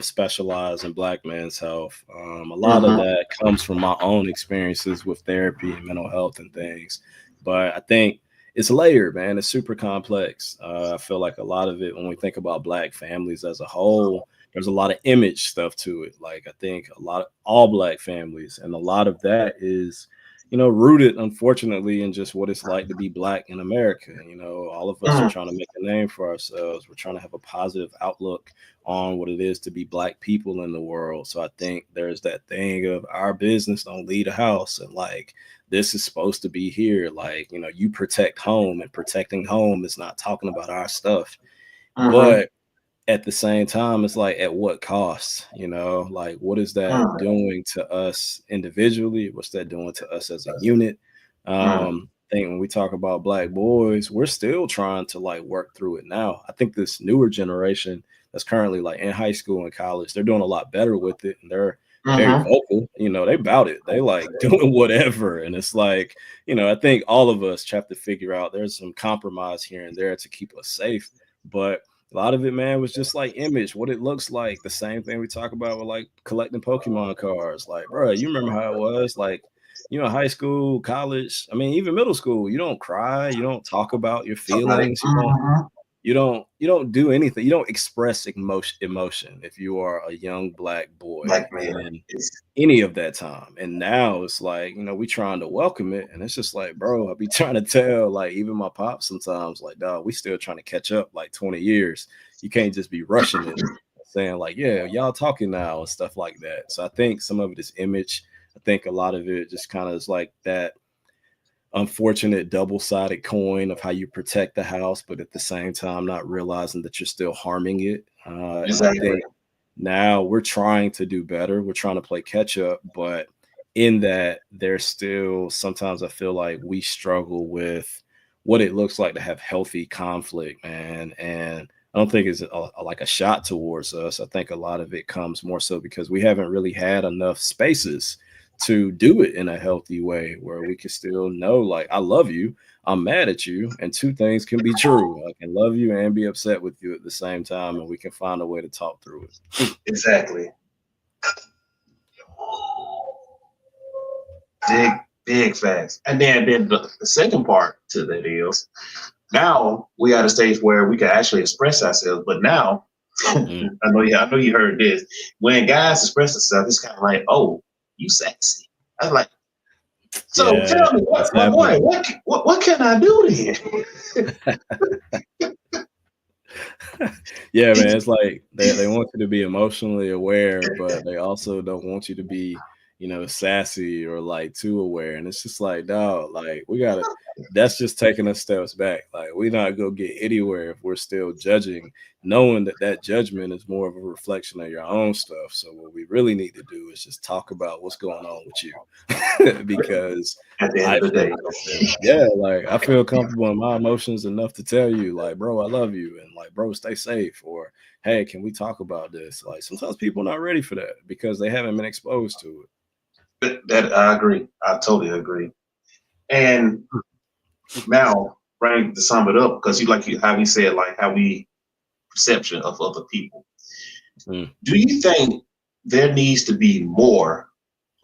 specialize in Black men's health. A lot of Mm-hmm. that comes from my own experiences with therapy and mental health and things. But I think it's layered, man. It's super complex. I feel like a lot of it, when we think about Black families as a whole, there's a lot of image stuff to it. Like I think a lot of all Black families, and a lot of that is, rooted unfortunately in just what it's like to be Black in America. All of us are trying to make a name for ourselves. We're trying to have a positive outlook on what it is to be Black people in the world. So I think there's that thing of our business don't leave a house, and like this is supposed to be here. Like, you protect home, and protecting home is not talking about our stuff. Mm-hmm. But at the same time, it's like, at what cost? Like, what is that doing to us individually? What's that doing to us as a unit? I think when we talk about Black boys, we're still trying to like work through it now. I think this newer generation that's currently like in high school and college, they're doing a lot better with it, and they're very vocal. They about it. They like doing whatever. And it's like, I think all of us have to figure out there's some compromise here and there to keep us safe. But a lot of it, man, was just like image, what it looks like. The same thing we talk about with like collecting Pokemon cards. Like, bro, you remember how it was? Like, high school, college, I mean, even middle school, you don't cry, you don't talk about your feelings, you don't do anything, you don't express emotion if you are a young Black boy in any of that time. And now it's like, we trying to welcome it, and it's just like, bro, I be trying to tell like even my pops sometimes, like, dog, we still trying to catch up like 20 years. You can't just be rushing it, saying like, yeah, y'all talking now and stuff like that. So I think some of it is image. I think a lot of it just kind of is like that unfortunate double-sided coin of how you protect the house, but at the same time not realizing that you're still harming it. Exactly. I think now we're trying to do better. We're trying to play catch up, but in that there's still sometimes I feel like we struggle with what it looks like to have healthy conflict, man. And I don't think it's like a shot towards us. I think a lot of it comes more so because we haven't really had enough spaces to do it in a healthy way where we can still know, like, I love you, I'm mad at you, and two things can be true. I can love you and be upset with you at the same time, and we can find a way to talk through it. Exactly. Big facts. And then the second part to that is now we at a stage where we can actually express ourselves. But now I know you heard this. When guys express themselves, it's kind of like, oh, you sexy. I was like, so tell me, what can I do then? Yeah, man, it's like they want you to be emotionally aware, but they also don't want you to be, sassy or like too aware. And it's just like, dog, like that's just taking us steps back. Like, we're not gonna get anywhere if we're still judging, knowing that judgment is more of a reflection of your own stuff. So what we really need to do is just talk about what's going on with you. Because at the end of the day, like I feel comfortable in my emotions enough to tell you, like, bro, I love you, and like, bro, stay safe, or hey, can we talk about this? Like, sometimes people are not ready for that because they haven't been exposed to it. That I agree. I totally agree. And now, Frank, to sum it up, because how we said, like how we perception of other people. Do you think there needs to be more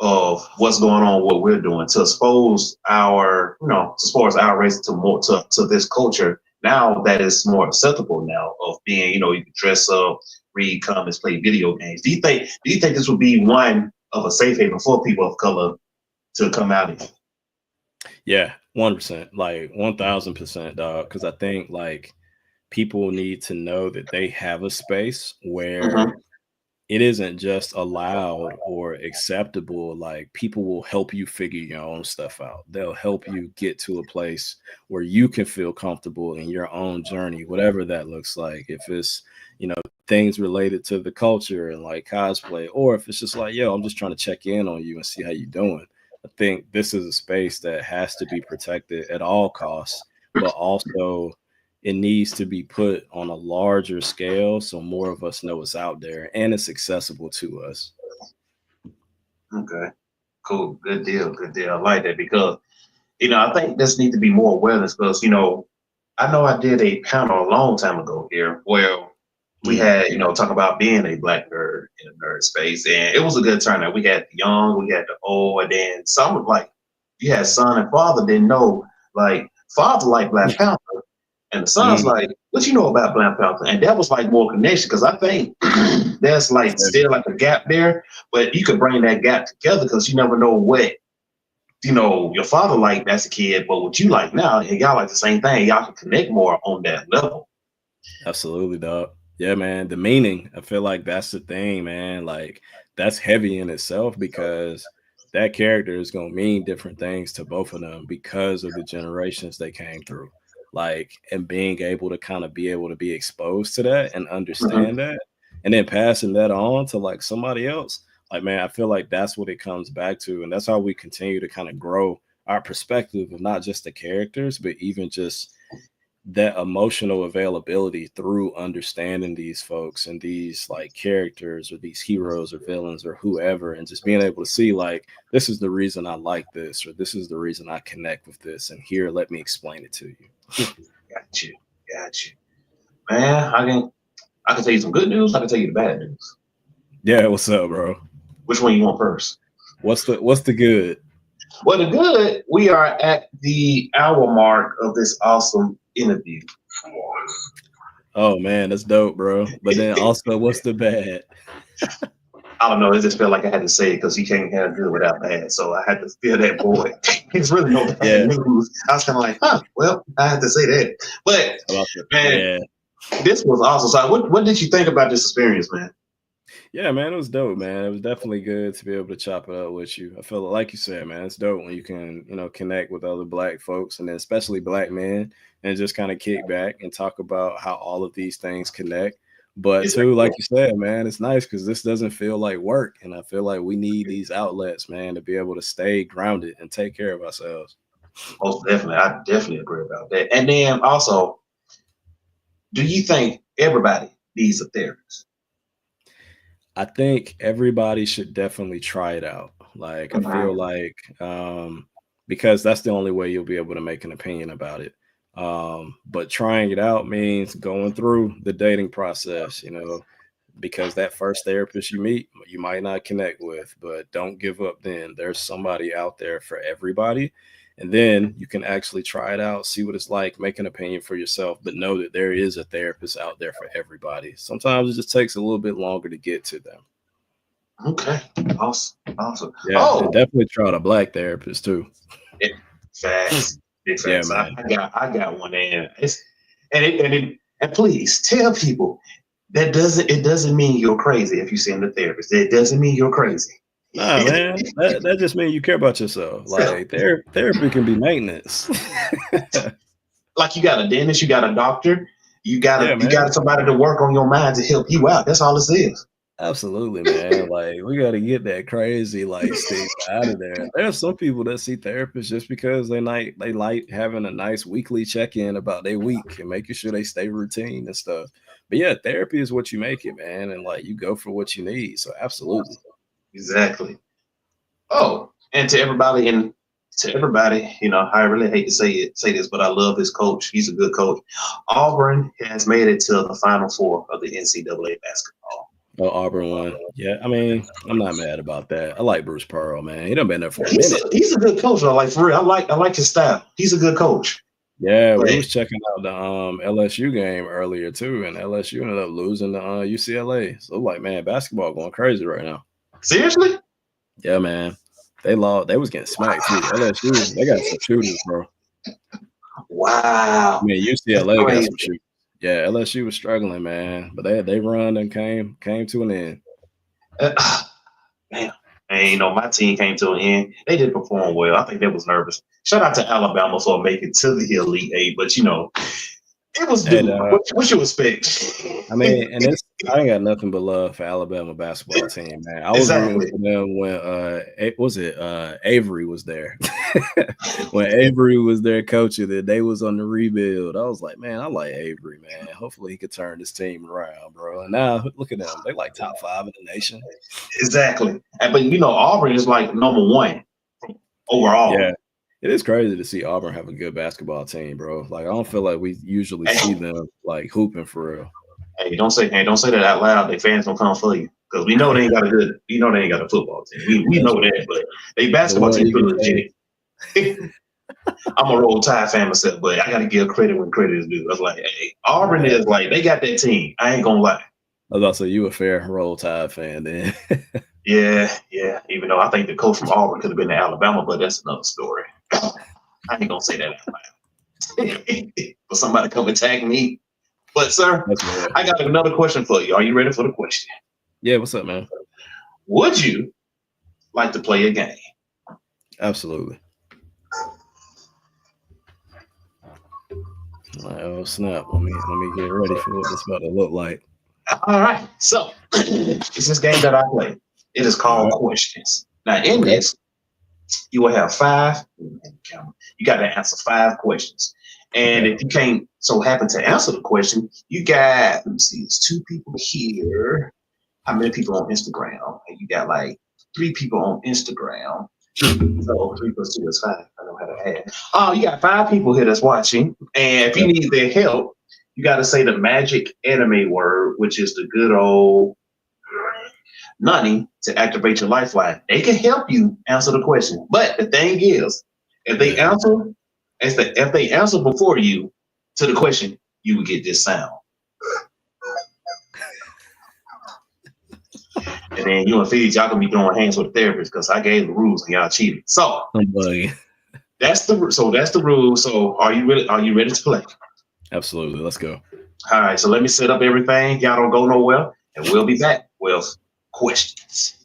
of what's going on, what we're doing, to expose our race to more to this culture now that is more acceptable now of being, you can dress up, read comments, play video games. Do you think this would be one of a safe haven for people of color to come out in? Yeah, 1%, like 1000%, dog. Because I think like people need to know that they have a space where it isn't just allowed or acceptable. Like, people will help you figure your own stuff out. They'll help you get to a place where you can feel comfortable in your own journey, whatever that looks like. If it's, things related to the culture and like cosplay, or if it's just like, yo, I'm just trying to check in on you and see how you're doing. I think this is a space that has to be protected at all costs, but also it needs to be put on a larger scale so more of us know it's out there and it's accessible to us. Okay, cool. Good deal. I like that because, I think this needs to be more awareness because, I know I did a panel a long time ago here where we had, talk about being a black nerd in the nerd space. And it was a good turnout. We had the young, we had the old, and then some like you had son and father didn't know, like father liked Black Panther. And the son's like, what you know about Black Panther? And that was like more connection because I think there's like still like a gap there, but you could bring that gap together because you never know what your father liked as a kid, but what you like now, and y'all like the same thing. Y'all can connect more on that level. Absolutely, dog. Yeah, man. The meaning, I feel like that's the thing, man. Like that's heavy in itself because that character is gonna mean different things to both of them because of the generations they came through. Like, and being able to kind of be exposed to that and understand that, and then passing that on to like somebody else. Like, man, I feel like that's what it comes back to, and that's how we continue to kind of grow our perspective of not just the characters, but even just that emotional availability through understanding these folks and these like characters or these heroes or villains or whoever, and just being able to see like, this is the reason I like this, or this is the reason I connect with this, and here, let me explain it to you. Got you. Man, I can tell you some good news, I can tell you the bad news. Yeah, what's up, bro? Which one you want first? What's the good? Well, the good, we are at the hour mark of this awesome interview. Oh man, that's dope, bro. But then also, what's the bad? I don't know. It just felt like I had to say it because you can't have good without bad. So I had to fill that void. It's really no bad news. I was kind of like, well, I had to say that. But man, this was awesome. So what did you think about this experience, man? Yeah, man, it was dope, man. It was definitely good to be able to chop it up with you. I feel like you said, man, it's dope when you can, connect with other black folks and then especially black men and just kind of kick back and talk about how all of these things connect. But too, like you said, man, it's nice because this doesn't feel like work. And I feel like we need these outlets, man, to be able to stay grounded and take care of ourselves. Most definitely. I definitely agree about that. And then also, do you think everybody needs a therapist? I think everybody should definitely try it out. Like, I feel like because that's the only way you'll be able to make an opinion about it. But trying it out means going through the dating process, because that first therapist you meet, you might not connect with, but don't give up then. There's somebody out there for everybody. And then you can actually try it out, see what it's like, make an opinion for yourself, but know that there is a therapist out there for everybody. Sometimes it just takes a little bit longer to get to them. Okay. Awesome. Yeah, and definitely try a black therapist too. Facts. Yeah, man. I got one, and and please tell people it doesn't mean you're crazy if you see the therapist. It doesn't mean you're crazy. Nah, man, that just means you care about yourself. Like therapy can be maintenance. Like you got a dentist, you got a doctor, you got somebody to work on your mind to help you out. That's all this is. Absolutely, man. Like we got to get that crazy stigma out of there. There are some people that see therapists just because they like having a nice weekly check-in about their week and making sure they stay routine and stuff. But yeah, therapy is what you make it, man, and you go for what you need. So absolutely. Exactly. Oh, and to everybody, I really hate to say this, but I love this coach. He's a good coach. Auburn has made it to the Final Four of the NCAA basketball. Oh, Auburn won. Yeah, I mean, I'm not mad about that. I like Bruce Pearl, man. He done been there for a minute. He's a good coach, though. Like for real, I like his style. He's a good coach. Yeah, we was checking out the LSU game earlier too, and LSU ended up losing to UCLA. So like, man, basketball going crazy right now. Seriously? Yeah, man. They lost. They was getting smacked too. LSU, they got some shooters, bro. Wow. I mean, UCLA got some shooters. Yeah, LSU was struggling, man, but they run and came to an end. Man, my team came to an end. They did perform well. I think they was nervous. Shout out to Alabama for making to the Elite Eight, but it was due. What you expect? I mean, and I ain't got nothing but love for Alabama basketball team, man. I was rooting for them when Avery was there. When Avery was there coaching it, they was on the rebuild. I was like, man, I like Avery, man. Hopefully he could turn this team around, bro. And now look at them. They like top 5 in the nation. Exactly. But Auburn is like number 1 overall. Yeah. It is crazy to see Auburn have a good basketball team, bro. Like, I don't feel like we usually see them hooping for real. Hey, don't say that out loud. They fans don't come for you because we know they ain't got a football team. We know that, but they basketball team pretty legit. I'm a Roll Tide fan myself, but I got to give credit when credit is due. I was like, hey, Auburn is like they got that team. I ain't gonna lie. I was about to say you a fair Roll Tide fan then. Yeah. Even though I think the coach from Auburn could have been to Alabama, but that's another story. I ain't gonna say that out loud. For somebody to come attack me. But sir, I got another question for you. Are you ready for the question? Yeah, what's up, man? Would you like to play a game? Absolutely. Oh snap! Let me get ready for what it's about to look like. All right. So it's this game that I play. It is called Questions. Now in this, you will have you got to answer 5 questions. And if you can't so happen to answer the question, you got, let me see, it's 2 people here. How many people on Instagram? And you got like 3 people on Instagram. So 3 plus 2 is 5. I know how to add. Oh, you got 5 people here that's watching. And if you need their help, you got to say the magic anime word, which is the good old Nani, to activate your lifeline. They can help you answer the question. But the thing is, if they answer before you to the question, you will get this sound. And then you and Fidge, y'all gonna be throwing hands with the therapist because I gave the rules and y'all cheated. So that's the rule. So are you ready to play? Absolutely. Let's go. All right. So let me set up everything. Y'all don't go nowhere, and we'll be back with questions.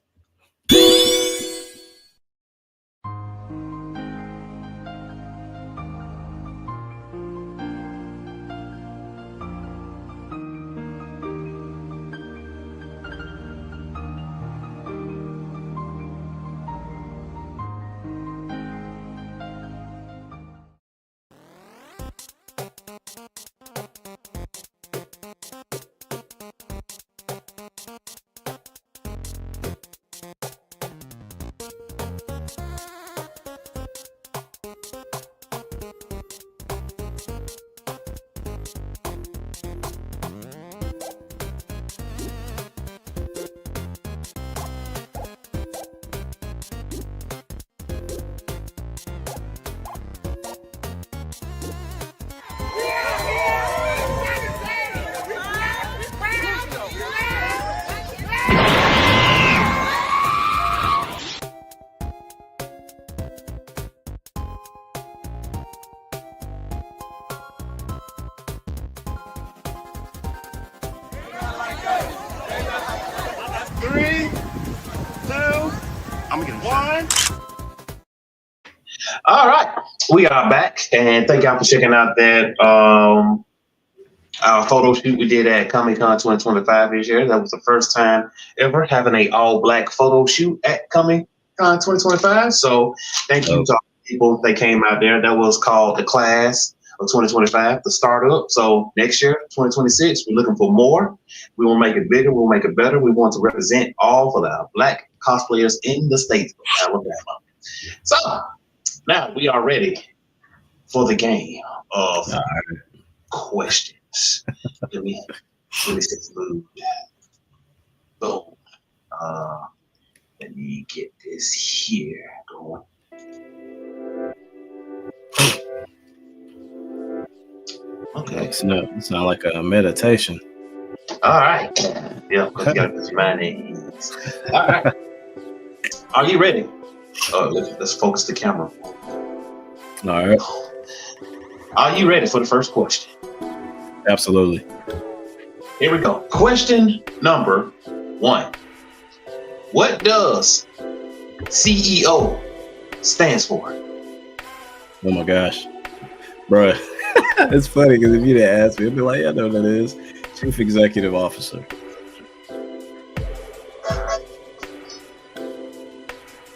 3, 2, I'm gonna get 1. All right, we are back, and thank y'all for checking out that our photo shoot we did at Comic-Con 2025 this year. That was the first time ever having a all-black photo shoot at Comic-Con 2025. So thank you to all the people that came out there. That was called the Class of 2025, the startup. So next year, 2026, we're looking for more. We will make it bigger. We'll make it better. We want to represent all of our black cosplayers in the state of Alabama. So now we are ready for the game of questions. Let me set the mood. Boom. Let me get this here going. Okay. It sounds like a meditation. All right. Yeah, because you got to put your mind at ease. All right. Are you ready? Let's focus the camera. All right. Are you ready for the first question? Absolutely. Here we go. Question number 1. What does CEO stands for? Oh my gosh, bro. It's funny because if you didn't ask me, I'd be like, yeah, I know what that is. Chief Executive Officer.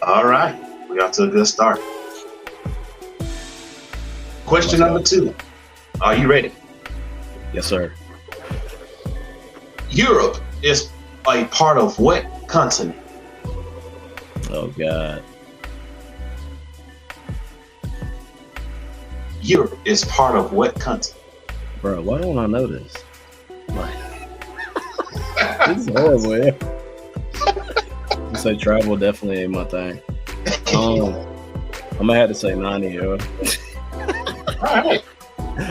All right. We got to a good start. Question number 2. Are you ready? Yes, sir. Europe is a part of what continent? Oh, God. Europe is part of what continent? Bro, why don't I know this? Like, This is horrible. Yeah. You say travel definitely ain't my thing. I'm gonna have to say 90, yo. All right.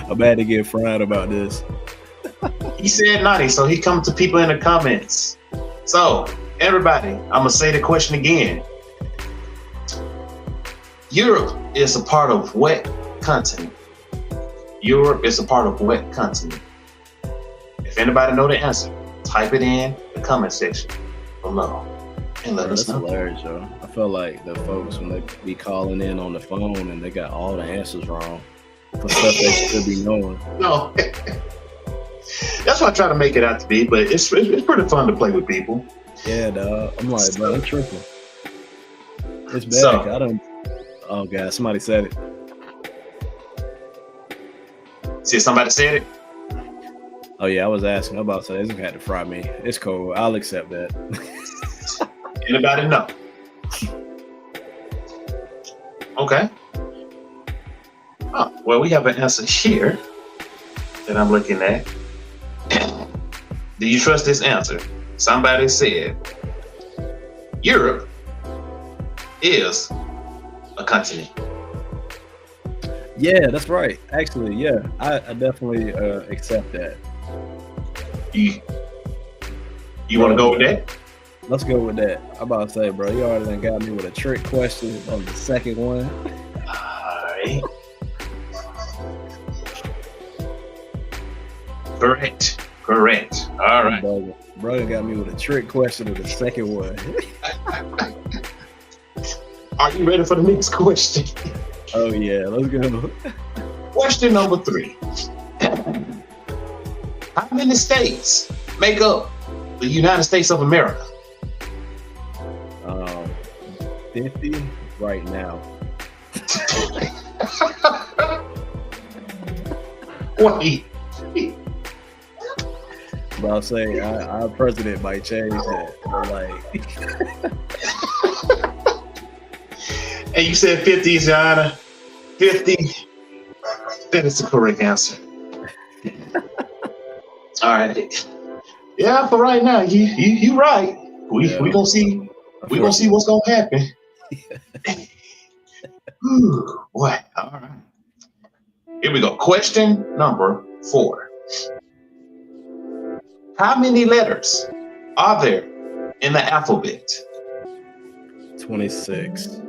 I'm bad to get fried about this. He said 90, so he come to people in the comments. So, everybody, I'm gonna say the question again. Europe is a part of what continent? Europe is a part of what continent? If anybody know the answer, type it in the comment section below and let us That's know. hilarious, yo. I feel like the folks when they be calling in on the phone and they got all the answers wrong for stuff they should be knowing. No. That's what I try to make it out to be, but it's pretty fun to play with people. Yeah, dog. I'm like, bro, I'm tripping. It's bad. So- I don't. Oh god, somebody said it. See, somebody said it. Oh yeah, I was asking. I'm about to say this had to fry me. It's cool. I'll accept that. Anybody know? Okay. Oh, well, we have an answer here that I'm looking at. Do you trust this answer? Somebody said Europe is a continent. Yeah, that's right. Actually, yeah, I definitely accept that. You want to go with that? Let's go with that. I'm about to say, bro, you already done got me with a trick question on the second one. All right. Correct. All right. Bro got me with a trick question on the second one. Are you ready for the next question? Oh yeah, let's go. Question number 3. How many states make up the United States of America? 50 right now. Wait. But I'll say our president might change that. But like, And you said 50 is your honor. 50. That is the correct answer. All right. Yeah, for right now, you right. We gonna see. We gonna see what's gonna happen. Whew, boy. All right. Here we go. Question number 4. How many letters are there in the alphabet? 26.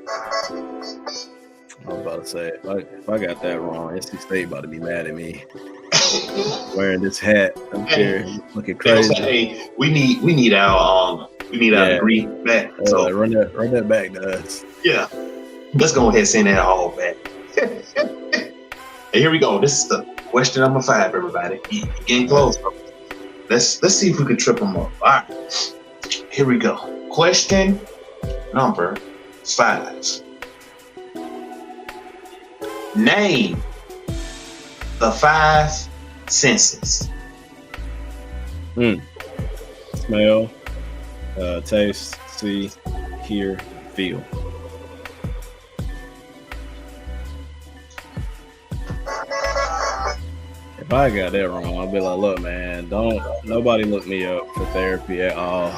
I was about to say, if I got that wrong, NC State about to be mad at me. Wearing this hat up here, looking crazy. Hey, we need our degree back. So run that back to us. yeah, let's go ahead and send that all back. Hey, here we go. This is the question number 5, everybody. Getting close. Let's see if we can trip them up. All right, here we go. Question number 5. Name the 5 senses. Smell, taste, see, hear, feel. If I got that wrong, I'll be like, look, man, don't nobody look me up for therapy at all.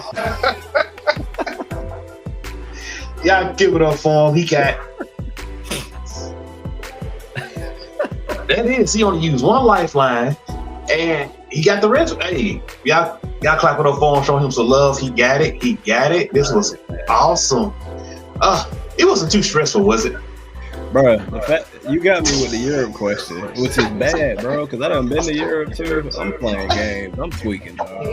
Y'all give it up for him. He got. That is, he only used one lifeline, and he got the rest. Hey, y'all clap it up for him, show him some love. He got it. This was awesome. It wasn't too stressful, was it? Bro, the fact you got me with the Europe question, which is bad, bro, because I done been to Europe too. I'm playing games. I'm tweaking, dog.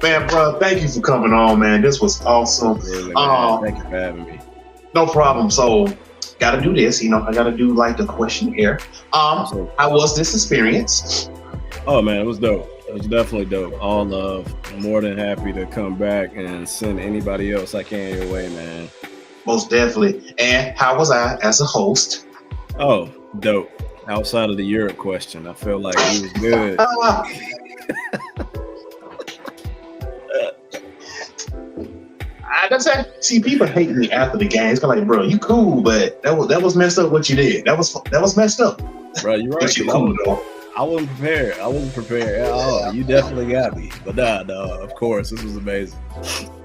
Man, bro, thank you for coming on, man. This was awesome. Really, man. Thank you for having me. No problem. So, gotta do this. I gotta do like the questionnaire. How was this experience? Oh man, it was dope. It was definitely dope. All love. I'm more than happy to come back and send anybody else I can your way, man. Most definitely. And how was I as a host? Oh, dope. Outside of the Europe question, I feel like he was good. I just see people hate me after the game. It's kind of like, bro, you cool, but that was messed up what you did. That was messed up. Bro, you're right. But you cool though. I wasn't prepared. I wasn't prepared at all. You definitely got me. But no, of course, this was amazing.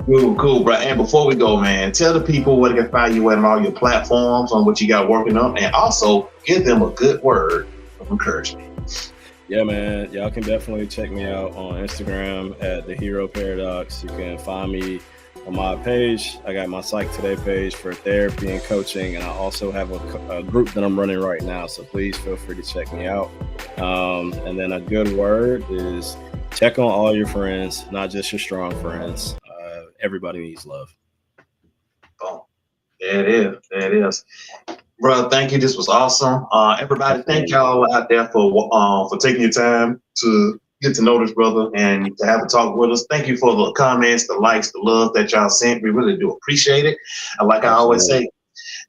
Cool, bro. And before we go, man, tell the people where they can find you at on all your platforms on what you got working on, and also give them a good word of encouragement. Yeah, man. Y'all can definitely check me out on Instagram at The Hero Paradox. You can find me on my page. I got my Psych Today page for therapy and coaching, and I also have a group that I'm running right now, so please feel free to check me out. And then a good word is check on all your friends, not just your strong friends. Everybody needs love. Boom. There it is. Bro, thank you. This was awesome. Everybody, thank y'all out there for taking your time to get to know this brother and to have a talk with us. Thank you for the comments, the likes, the love that y'all sent. We really do appreciate it. And like I always say,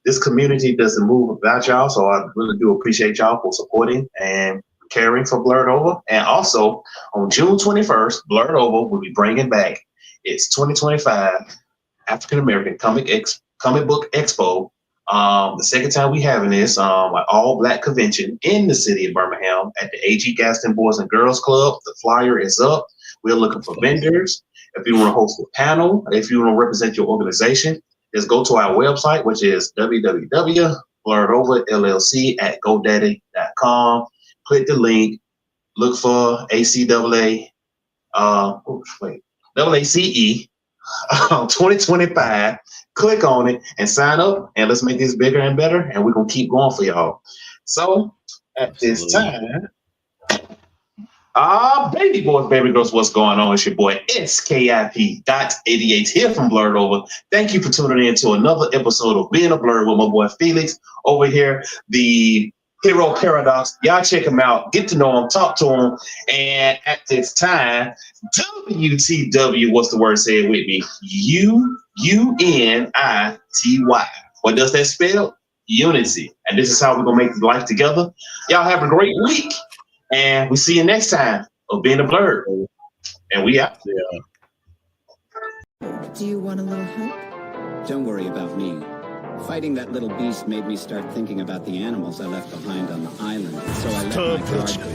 this community doesn't move without y'all, so I really do appreciate y'all for supporting and caring for Blerd Over. And also, on June 21st, Blerd Over will be bringing back its 2025 African American Comic Book Expo. The second time we having this, an all black convention in the city of Birmingham at the A.G. Gaston Boys and Girls Club. The flyer is up. We're looking for vendors. If you want to host a panel, if you want to represent your organization, just go to our website, which is www.blerdoverllc@godaddy.com. Click the link. Look for ACAA. AACE 2025. Click on it and sign up, and let's make this bigger and better, and we're gonna keep going for y'all. So at this time, baby boys, baby girls, what's going on? It's your boy SKIP.88 here from Blerd Over. Thank you for tuning in to another episode of Being a Blerd with my boy Felix over here, the Hero Paradox. Y'all check him out, get to know him, talk to him, and at this time, WTW, what's the word? Say it with me. UNITY. What does that spell? Unity. And this is how we're gonna make life together. Y'all have a great week, and we'll see you next time of Being a Blerd. And we out. Yeah. Do you want a little help? Don't worry about me. Fighting that little beast made me start thinking about the animals I left behind on the island, so I let my guard down.